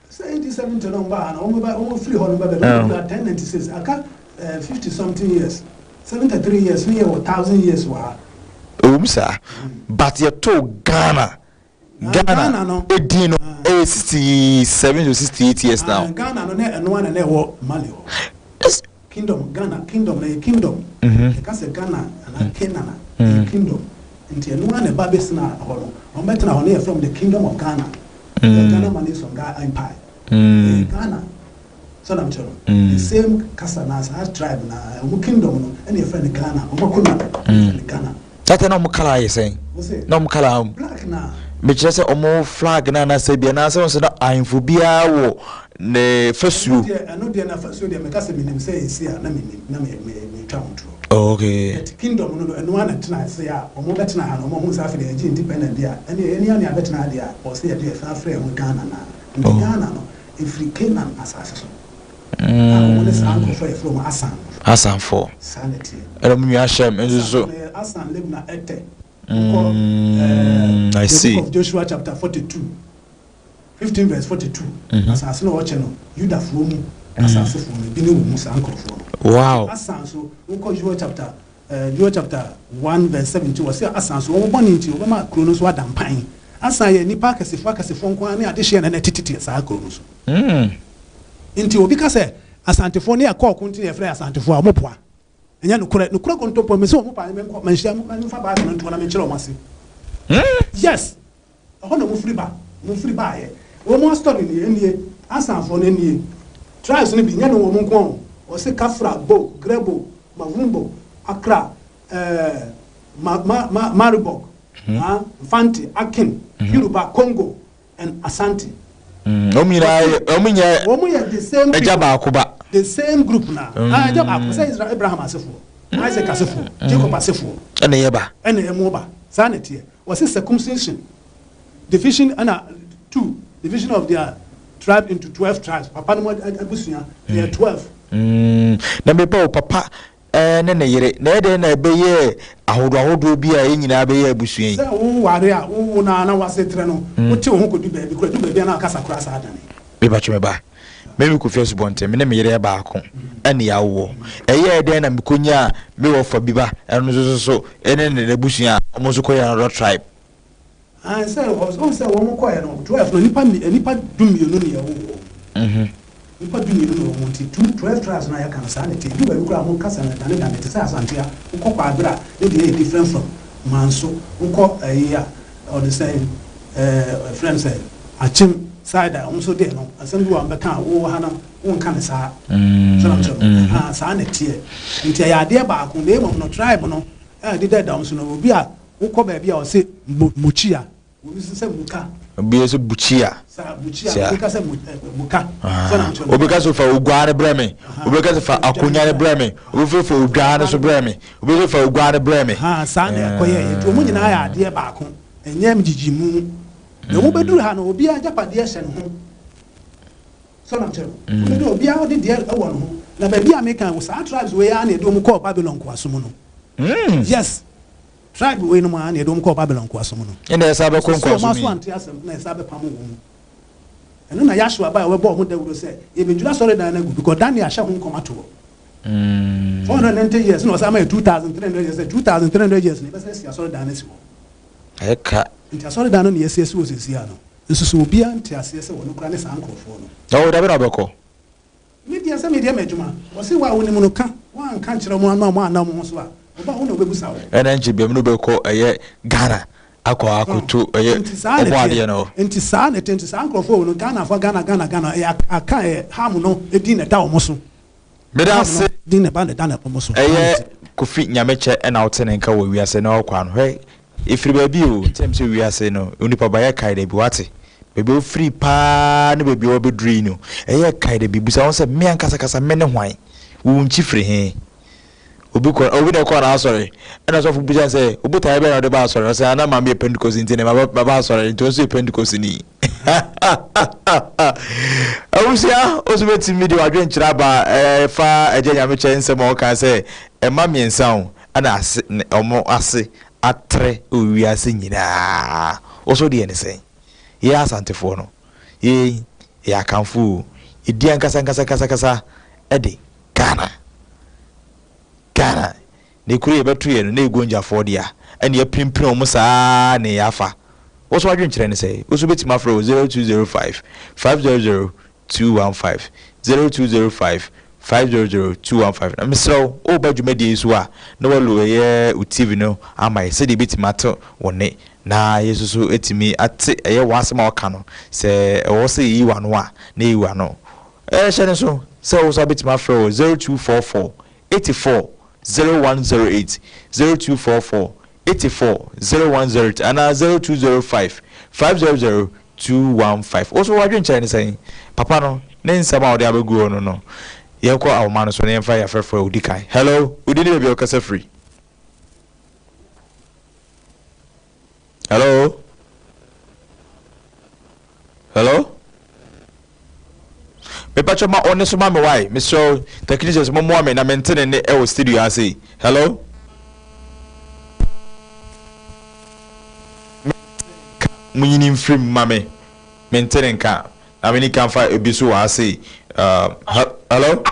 say 80-70 no ba na o mo free ho no ba 1096 aka 50 something years 73 years near 1000 years wa sir but you to Ghana no edino 67 to 68 years now Ghana no one na wo Mali kingdom Ghana kingdom because Ghana and Canaan kingdom nti no one ba besina ho no betna ho na from the kingdom of Ghana the Ghana man is from Ghana empire Ghana so na mchoro the same Kasanas has tribe na kingdom no any friend Ghana Ghana that no mo kala ye say no mo kala black na me kire say omo flag na na say bia na say so na ainfo bia wo ne fesuo no dia na fesuo dia me ka say minim say esi na me twa ontro okay kingdom no na tena say a omo betena ha no omo sa fe de independent dia any ani betena dia o say dia fa frɛ mo Ghana na Ghana no every Canaan asase so omo sa anko from Asan for sanity mu ashem enzo Asan live na ete I see of Joshua chapter 42 15 verse 42 asase no watch no Judah from asase from bi ne wo sa anko from wow Asan so unko Joshua chapter 1 verse 17 was say Asan so wo boni nti wo ma krono so adampan Asan ye nipa kasefo nko na ade hye na tititi sa krono so nti obi ka say asantefo ne akọ kunti ne frɛ asantefo a mopoa enya no kure kontopo me se mo pa me nko manhia mo fa ba no nto na me kyerɛ o mase yes ho na mo free ba ye wo mo story ne enie asanfo ne enie trials ne bi nya no wo mo nko o se Kafra Bo Grebo Mavumbo Accra Maribok Fanti Akin Yoruba Congo and Asante omunya the same ejaba akoba the same group na ejaba akoba say Israel Abraham asefo Isaac asefo Jacob asefo ene yeba ene emoba sanity was a circumcision division of their tribe into 12 tribes papa no abusuya they are 12 na beba papa ne yere na ede na ebeye ahodo bi a enyina be ye abusuan yi say wo ware a wo na wasetre no wo te wo ho kodu baabi kodu baabi na akasa kura sa adane me ba cheme ba me mi kofi asubonte me na me yere ba ako ene ya wo eye ede na mikonya me wo fa bi ba eno so ene ne abusuan omo so koya na tribe say wo say wo mo koya no 12 no nipa dumienu ne ya wo nipa dumienu no mo ti 12 tribes na ya kan sanity du ba kura mo kasa na dane te say asante a ko kwa abira e dey different from manso ko ayi or the same friends say achim side so there no asem bi wa mbeka wo ha no won kan sa so na mcho ha sa na tie nti ya ade ba ko na mo no tribe no di da down so no obi a wo ko ba bia o se muchia obi se muka obi se buchia sa buchia obi ka se muka so na mcho obi ka so fa ugware breme obi ka so fa akonya breme obi fa ugware so breme obi fa ugware breme ha sa na ko ye to mo nyina ya ade ba ko enyem jijimu na wo beduru ha no obi a japade hye no ho so na mcho obi a odi de ewo no ho na ba bia make an sa tribes we ya na edo mu call Babylon ko aso mu no yes tribe we no ma na edo mu call Babylon ko aso mu no ina esa be kon ko so ma so anti asem na esa be pamo wo mu eno na Yashua ba we bo ho da wuro se e be jura sorry dan na gu because Daniel hye ho nkomato 490 years no sama 2300 years 2300 years ni be se sia sorry dan na si wo eka nti asɔre dan no ne yɛsiesie wɔ siesie ano nsusu obia nti aseɛ sɛ wɔno kora ne saa nkurɔfoɔ no o da be na bɛkɔ media sɛ media madwuma wɔse wa wonim no ka wanka nkyerɛ mo ama mo anam ho so a ɔba wo na wobɛbusa wo ɛna nkye biam no bɛkɔ ɛyɛ Ghana akɔ akoto ɛyɛ ɔbɔ adeɛ no nti saa ne nti saa nkurɔfoɔ wɔ no Ghanafoɔ Ghana aka ham no ɛdi ne da wɔ mo so meda se di ne ba ne da ne wɔ mo so ɛyɛ Kofi Nyamekyɛ ɛna wote ne nka wɔ wiase na ɔkɔ ano hwɛ ifiri baabi o tem sɛ wiase no onipa ba yɛ kae da bi wate baabi ofiri paa ne baabi wɔbɛduru no ɛyɛ kae da bi busa wɔn sɛ mmea nkasakasa me ne hwan wo nkyi firi he obi na ɛkɔ na asɔre ɛna sɔfo busa sɛ obotae bɛ na ɔde ba asɔre ɔsɛ ana ma me yɛ Pentecost nti ne ma ba asɔre nti ɔnso yɛ Pentecost ni awusia oso betimi de wadwe nkyira ba fa agya Nyamekyɛ nsɛm a ɔka sɛ ɛma miɛnsa ho ana ase ɔmo ase atre owiase nyina oso de ne sɛ ye asantefo no ye akamfo edi ankasa ede Ghana ne kure beto ye no na egonjafo de a ene ya pimpin omo saa ne yafa oso wadwe nkyerɛ ne sɛ oso betima afro 0205 500 215 0205 500-215 na misro o ba dwumadi isu a na walo ye TV no amai se de betima to wone na yesusu etimi ate eye wasema waka no se wo se yi wa no a na yi wa no hye ne so se wo so betima fro 0244 84 0108 0244 84 0108 ana 0205 500 215 also wadwe nkyerɛ ne sɛ papa no ne nsɛm a ɔde abɛgu no no yɛnkɔ awoma no so ne yɛmfa yɛfrɛfrɛ odi kan hello odi ne baabi ɔkasa free hello mepacho ma one so ma me why Mr. Technicians mo mo me na maintain ne e studio ase hello munyini mfrim mame maintain ka na me ni kan fa ebiso wa ase hello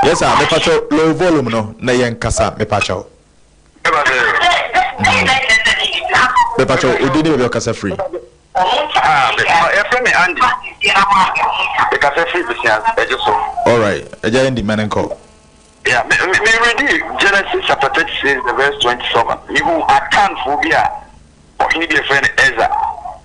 yes sir mepacho low volume no na yen kasa mepacho mepacho odi ne be kasa free friend Andy. Because I feel this all right. Again, the man and call. Yeah, me read Genesis chapter 36, the verse 27. You Akans phobia, or he be a friend Ezra,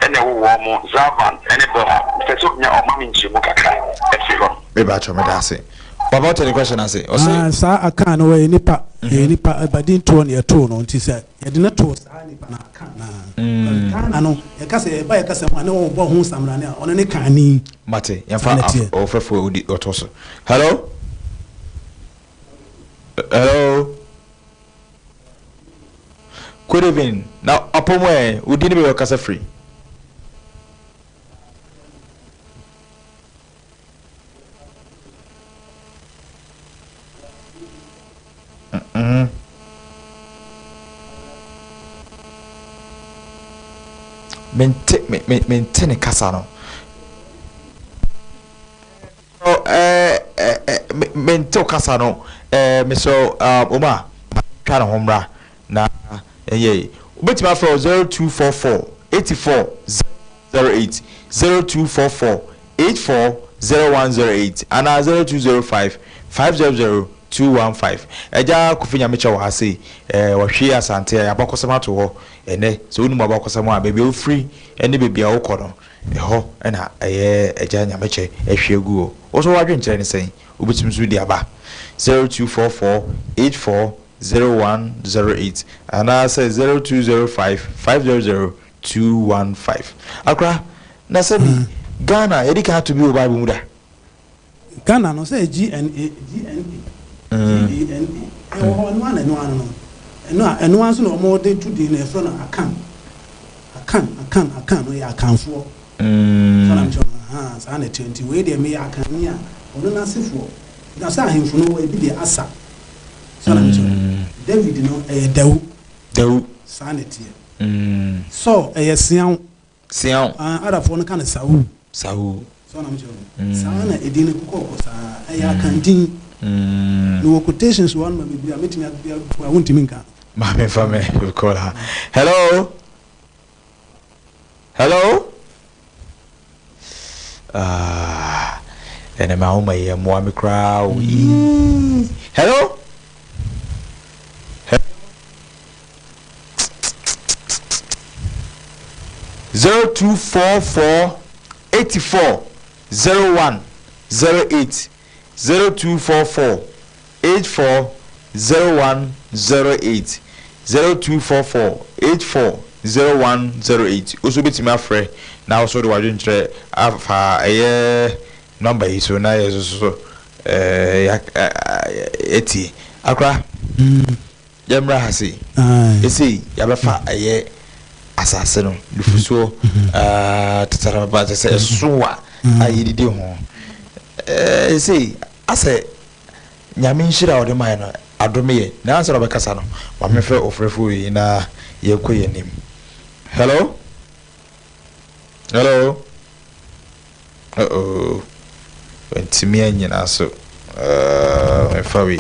and the woman Zavan, and a boha. Fesopia or Mammy Chimukaka, etc. Maybe I try my dancing. About the question I say, or say, sir, I can't away nipa, but didn't turn your tone on to say, I did not toast Nipa. I know, a cassa by a cassa, I know who some on any canny. Mate, and find offer for the Otoso. Hello? Hello? Good evening. Now, upon where we didn't be a cassa free. Maintain kasa no maintain kasa no Mr. Oma try na homra na obetima for 0244 84 08 0244 84 0108 and 0205 500 215 eja Kofi Nyamekyɛ wa ase wɔhwe asante abakɔsɛm ato hɔ ene so wonu abakɔsɛm a baabi ofiri ene baabi a wokɔ no eho na eja nyameche ehwegu o oso wadwen kire ne sen obitim so di aba 0244840108 and I say 0205500215 akra na sabi Ghana yedi ka to be o Bible muda Ghana no say GNA no one so no more than 2 days na front akan no ya akanfo so na so na 20 we dey me akan ya ono na sefo na sa ahemfo no we bi dey asa so na so David no dawu sanity so sian other for no kan sawu so na so sana edin ko sa akan din no quotations one ma bi meeting I won't minka ma me fa me we call her hello and my home my mo crowd hello 0244840108 0244840108 0244840108 also betimi afre na also the wadun kire afa number yi so na yeso eti akra yamra hasi esi yabefa asase no lufuso tatara ba se soa ayidide ho esi ase nyame nhira ode man no adome na answer obekasa no ma mefe ofrefo yi na yekoye nim hello wentimi anyina so me fawi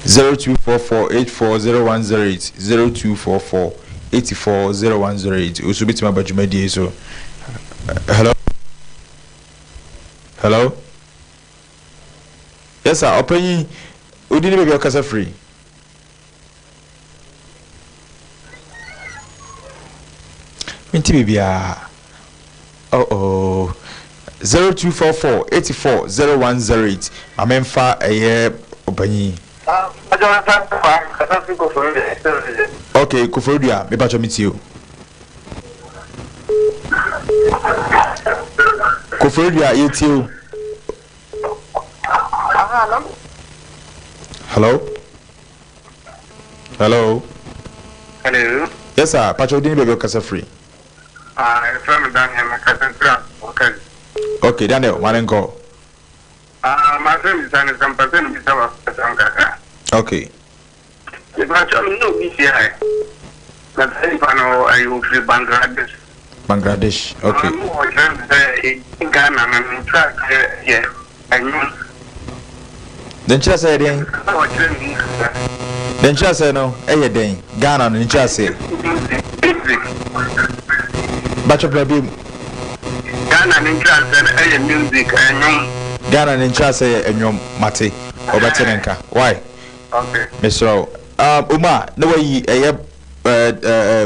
0244840108 0244840108 also bit my bajumadi so hello yes sir open odini be okasa free minti bibia 0244840108 amemfa opanyi okay kufodia me bacho mitio kufodia yetio hello yes sir pacho din be okasa free from Daniel Macadam. Okay, Daniel, Marenko. My friend is some person is our okay. If I tell you no BCI, that's if I know I will free Bangladesh, okay. In Ghana, I'm track here. I know. Then just say again. Then just say no, day. Ghana, and just say. Batch of baby. Ghana interest and music and Ghana interest and your mate or Batenka. Why? Okay. Mr. Uma, no way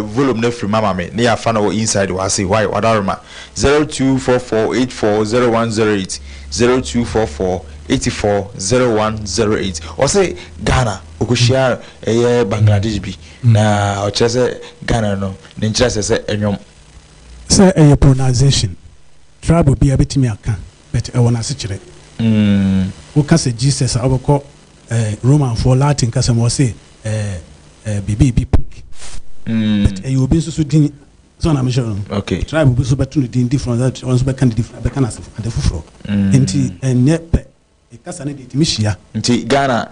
volume no free mama me near fan or inside was say why wadarma 0244840108 0244840108 or say Ghana okushia Bangladesh bi na o chese Ghana no the interest say enyom say a pronunciation tribe be a bit me akan but I wanna say who can say Jesus aboko Roman for Latin kasem was say bibi pink but you will be so din so na me sure okay tribe will be so better din different that once be can different be can as and the fufro enti enye pe e kasa na de timishia nti Ghana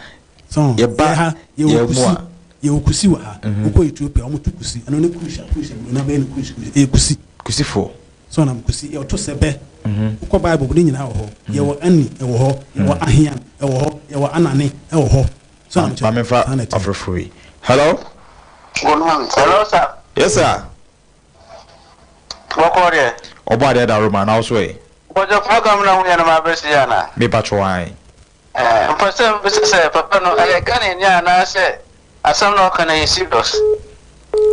so ye ba ye mo ye okusi wa ha uko Ethiopia omo tukusi ano ne kusha na be ne kusi kusifo so na mkusi ye to sebe uko Bible bu nyina ho ye wo ani e wo ho ye wo ahian e wo ho ye wo anane e wo ho so na mfa afrofui hello hello sir yes sir Bokore oba de da Roman also Bojo program na hu ya na mabesi ya na me patro wine person say papa no I can nya na say asam no can I serious.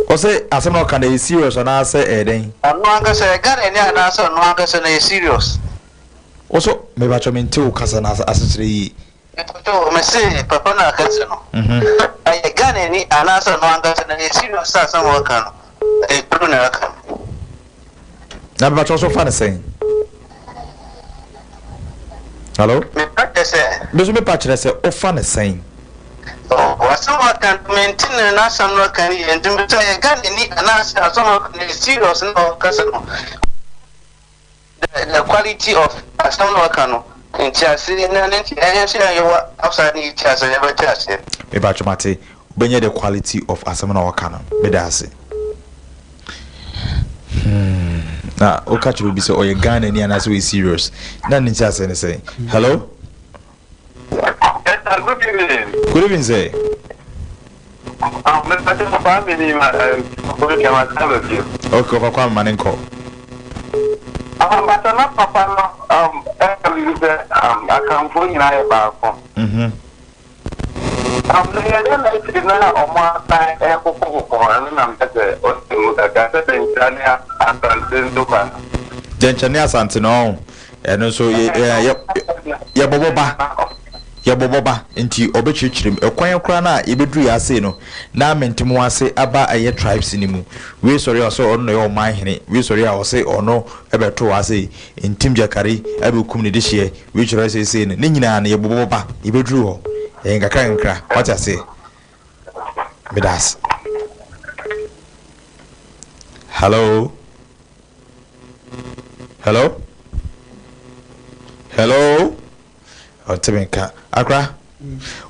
O say asam no can I serious na say eden. No anga say can nya na say no anga say na serious. Also me ba cho me nte o kasa na asesere yi. To me say papa na kasa no. I can ni ana say no anga say na serious asam no kan. E true na kan. Na ba cho so fa na say. Hello? Me patch say. Me patch say o fa na say. Wasama can maintain na some no can and do say can ni ana some serious no kasano. The quality of some no can in chassis na nti ayensia you outside ni chassis never chassis. Me ba chomate benye the quality of asem na waka no me da ase. Na o catch will be so o ye Ghana ni ana so we serious. Na ni chassis ni say. Hello? Good evening. Good evening, sir. I'm family. Okay, Papa, Maninko. But I'm Papa. I come for you about. I'm the now on one time. I'm Jenchania Santino, and also, yeah, Boba. Ya boboba nti obechichirim ekwan kra na ebedru ya ase no na mentimo ase aba aye tribes ni mu we sorry also ono no man hene we sorry a ose ono ebeto ase ntim jakari abekum ne de hye we chira ase ne nyina na ye boboba ebedru ho ngakra nkra what I say medas. Hello Otemenka akra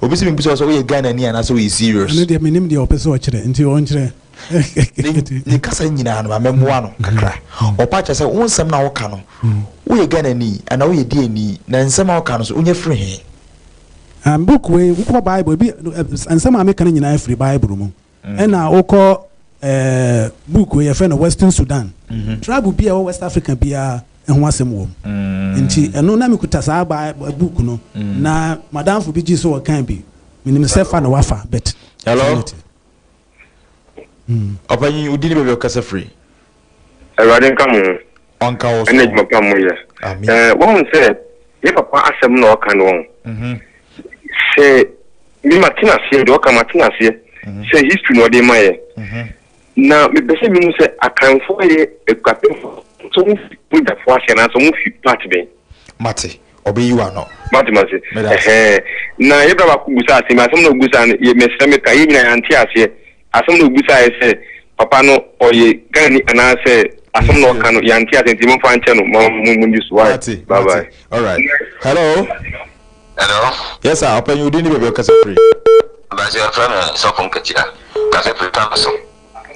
obisi mi biso so we Ghana ni ana so we serious no dey minim dey opeso kire nti on kire ni kasa nyina no amemwa no kakra opa cha se wonsam na woka no we Ghana ni ana we die ni na nsam na woka no so onye free he book we wo Bible bi nsam America nyina free Bible mu na woko book we fe no Western Sudan tribe bi a West Africa bia ehun asem wo nti eno na mekuta saa ba book no na madam fu bi ji so kan bi minim se fa na wafa bet. Hello opanyi udini bebe okasa free Erade nkamu onka wo ene djuma pa mo ye won se ye papa asem na oka no se mi matina se do ka matina se se history no de maye na me bese mi mu se akanfo ye ekwape so mu put the force na so mu fi part ben mate obe you are no mate na ye baba kugusa ase ma asem na kugusa ye mesra me ka ye nyina anti ase asem na kugusa ese papa no oye gani ana se asem na oka no ye anti ase nti mo fa nche no mo use why bye bye. All right. Hello. Yes sir, open you didn't be okasa free But your friend so konketia ka se pretend so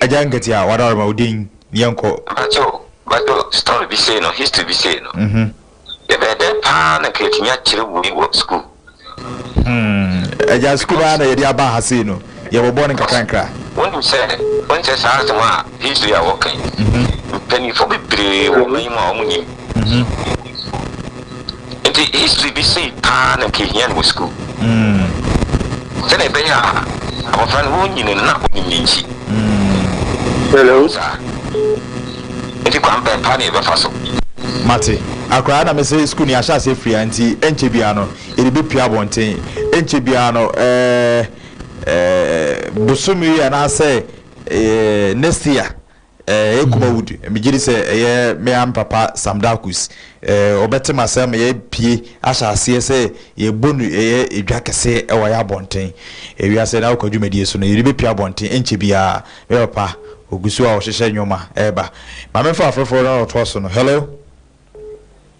ajangetia wada ma udin yanko but story be say no history be say no the better pa na ketinya chire wo school aja school na ye dia ba ha say no ye bo born kakranka when say sa ma history ya working penny for be bre wo mai ma omunyi the history be say pa na ketinya wo school say na be ya our friend wo nyi na onyi nchi hello enti kwa mpe pa ni be faso mate akra na me say school ni asha say free anti enche bia no e be pia bonten enche bia no busumi ya na say next year KUMAWOOD me gidi say me am papa Samdakus obetem asem ye pie asha ase say ye bonu edwa kese e wa ya bonten e wi ase na akwadwumadi so no ye be pia bonten enche bia me papa ogusu a ohhehye nyoma eba ma me fa afrefo na otoso no. Hello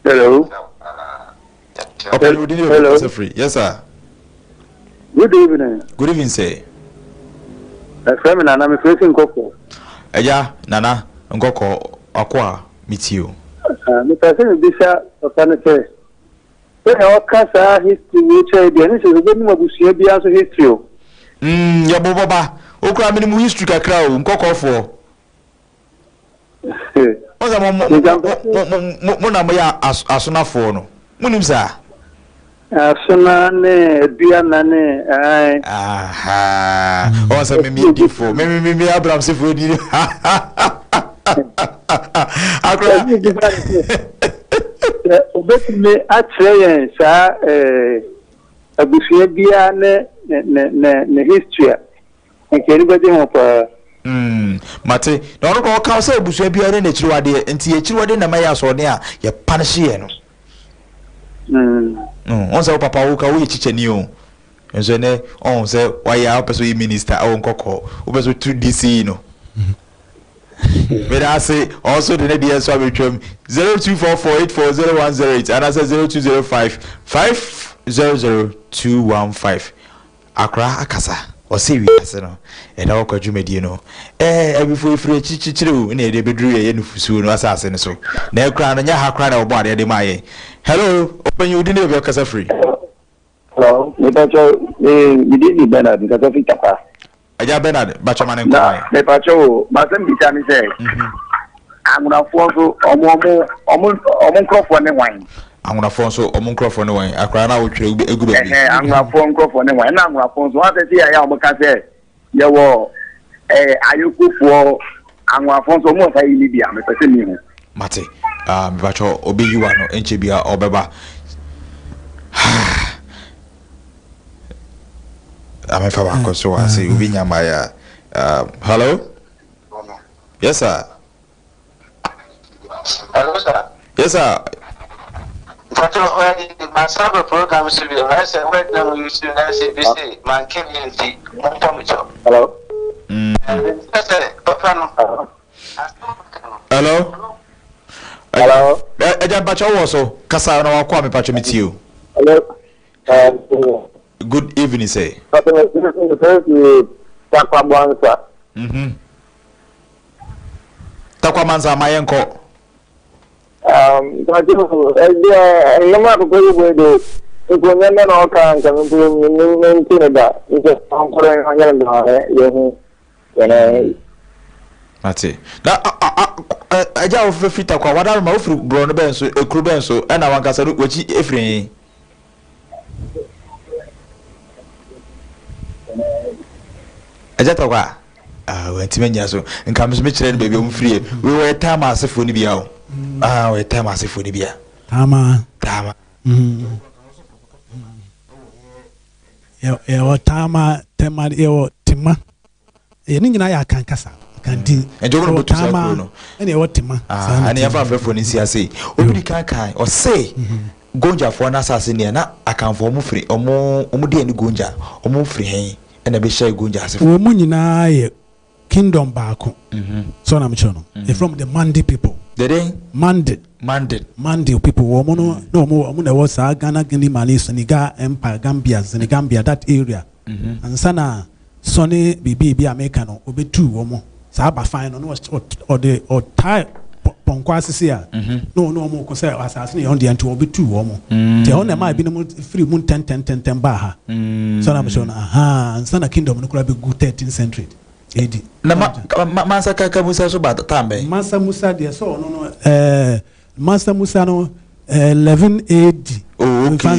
hello free. Yes sir. Good evening sir. Friend Nana me facing Koko. Eja Nana ngoko akwa mitio. Me person bisha okane say. When I kasa history which I be ani se go ni mabusia bia so history o. Ya boboba. Okra me mu history kakra o nkoko fo. Oza mo na mo ya asona fo no. Munim sa. Asuna ne Diana ne aha o say me difo me Abraham se fo di akra obetime atreye sa abusua bia ne history nke ni bede ho pa mate na ono ko ka say abusua bia ne chiriwade enti ye chiriwade na maya so ne a ye punish ye no on say papa wo ka wo ye chicheni o enso ne on say why ya person minister o nkoko wo person 2DC no but I say also the next so we trim 0244840108 and I say 0205500215 Accra Akasa or see we ase no and our kwadwumadi no before free chichire o na de bedru ye nufusu no asase ne so na ekra no nya ha kra na obo ade de maye hello open you didn't be Akasa free hello me tacho me did Bernard because of Itapa Aja Bernard bachama nko mai me pacho masem bicha mi say amunafo so omo nkrofo ne wan amunafo so omo nkrofo ne wan akra na wo twere eguru bi amunafo nkrofo ne wan na amunafo so wa say ya omo ka say ye wo ayokufo amunafo so omo fa yi libia me pese mi hu mate me bacho obeyiwa no enche bia obeba I'm for one so I say we nyamaya hello yes sir Hello, sir. yes sir But my cyber program should be I said where them you should say man came in the hello hello hello eja bacho wo so kasa na wakwa me pacho mitio hello good evening say Takwa Bansa Takwa manza mayenko lama ko ko do ko nyanda no kan kan min tinada ite ampore anyal do yana mate na aja wo fita kwa wada ma wo firi bro no benso ekru benso e na wankasa wachi efrin Ajata wentimenya so nka me kire ne bebe omfrie we we time asefo ni bia o we time asefo ni bia tama yo tama tema yo tima ni nyina ya kan kasa kan din enjo no botu sa ko no ene yo tima ani ya fa afefo ni si ase obi kan o say gonja fo na asase ne na akanfo mu firi omu de ni gonja omu firi hen ena be share gonja asefo wo mu nyina ye kingdom baako so na mcho no from the Mandi people the Mandi people wo mu no omu na wo sa Ghana Guinea Mali Senegal Empire Gambia that area ansana sone bibi America no obetu wo mu sa ba fine no or tie ponko asese a no omu ko say asase ne on de anto obetu wo mu te on na ma bi no free mu 10 ba ha so na mcho no ansana kingdom no kura be good 13th century AD na Mansa Kaka Musa so ba tambe Mansa Musa de so no Mansa Musa no 11 AD okay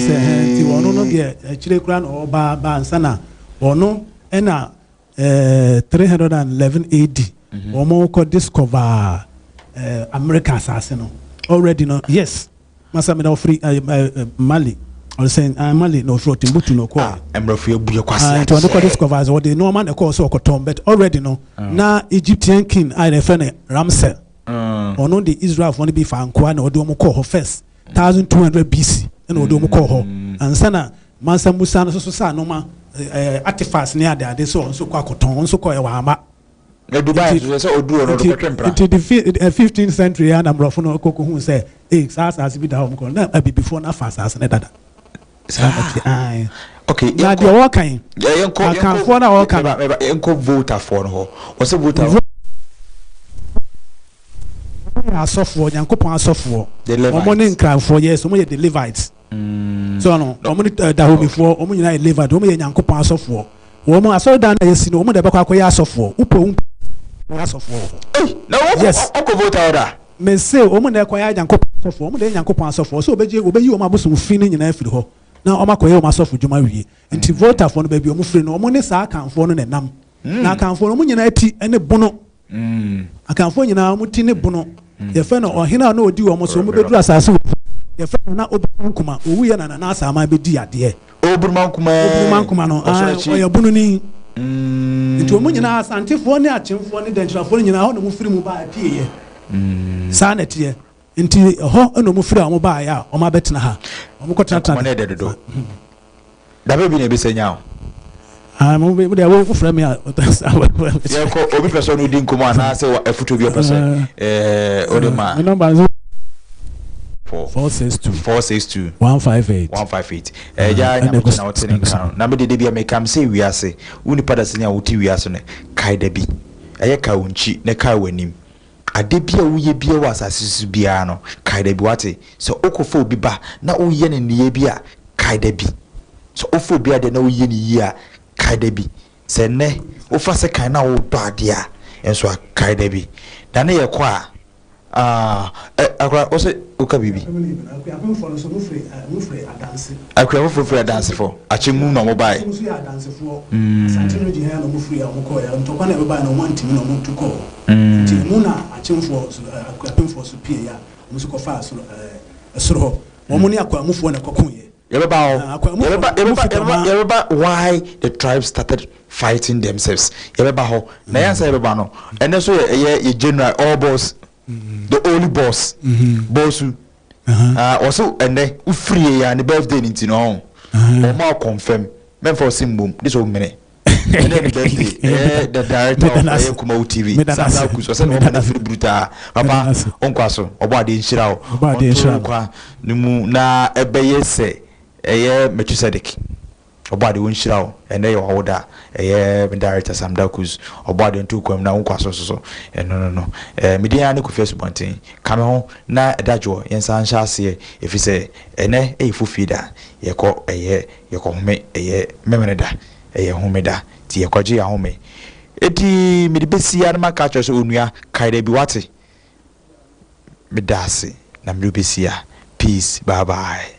ti wono no de chire kura no ba ansana wono ena 311 AD omo ko discover America assassin no already no yes Mansa me no free Mali or saying Mali no front Timbuktu no ko emrofie buye kwase to the discovers what the normal the call so ko but already no na Egyptian king I refer Ramses ono the Israel for be fa ankoa na odo mo call first 1200 BC na odo mo call ho ansana Mansa Musa no so sa no ma artifacts ne ade so kwa koton so ko e wa ama Dubai so odu no do petempra into the 15th century and amrofo no kokko hu say as bi da ho ko na before na fast as ne dada okay na de wo kan kan for na wo kan enko voter for no o se voter asofo Nyankopon asofo omo ne nkranfo yes omo ye the Levites so no omo da homifo omo nyina ye Levite omo ye Nyankopon asofo omo aso da na yesi no omo da bekwa akoye asofo upo asofo na wo ko voter order me say omo na akoye Nyankopon asofo omo de Nyankopon asofo so obeyi omo abosom fi ne nyina afiri ho na omakoye omasofo dwuma wie nti voter for no ba bi omufiri no omo ne saa kanfo no ne nam na kanfo no mo nyina ati ene bono akanfo nyina mo ti ne bono ye fe no ohina na odi omo so mo beduru asase ye fe na obunkuma owu ye na na asama bedi ade obunkuma no oya bono ni nti omo nyina asantefo ne achemfo ne dentrafo nyina ho no mo firi mu ba apie ye saa na tie nti ho eno mo firi amo ba ya o ma betena ha o mo kotata mo ne de do da be bi na be senya mo be de wo frɛ me a ye ko obi person no di nkomo ana se afuto bi person o de ma number 462 158 ja na mo na wotin kan na me de bia me kam se wiase uni pada se nya woti wiase ne kai da bi eye ka wonchi ne kai wanim ade bia woye bia wa asase bia no kai da bi wate so okofo obi ba na woye ne niye bia kai da bi so ofo bia de na woye ne yi a kai da bi se ne wo fa se kai na wo do ade a enso kai da bi da ne ye kwa akwa o se uka bibi akwa mo free dance for achemu no mobile santino di ha no mo free amko ya ntokwa na beba na want mi no mo to call ti mu na achemfo akwa pemfo so pie ya mo so ko fa so esoro ho mo ni akwa mufo na kokon ye yebeba why the tribes started fighting themselves yebeba ho na yansa yebeba no ene so ye general all boss the only boss boss also ene u free ya ni birthday ni ti no o ma confirm men for simbum this o mene ene ni birthday the director of KUMAWOOD TV sasa ku so se no na free bruta papa onkwaso obo ade nhira o kwa ni mu na ebeye se eye Mechusedek obade won shira o ene ye woda eye director Sam Dakus obade ntu kwam na nkwaso so no media ne ku Facebook tin kame ho na edajo yensa nhya ase efise ene efufida ye ko eye ye ko home eye memeneda eye homeda ti ye kwaje ya home eti me de besia na maka cho so onua kaida bi wate medase na me besia peace bye bye.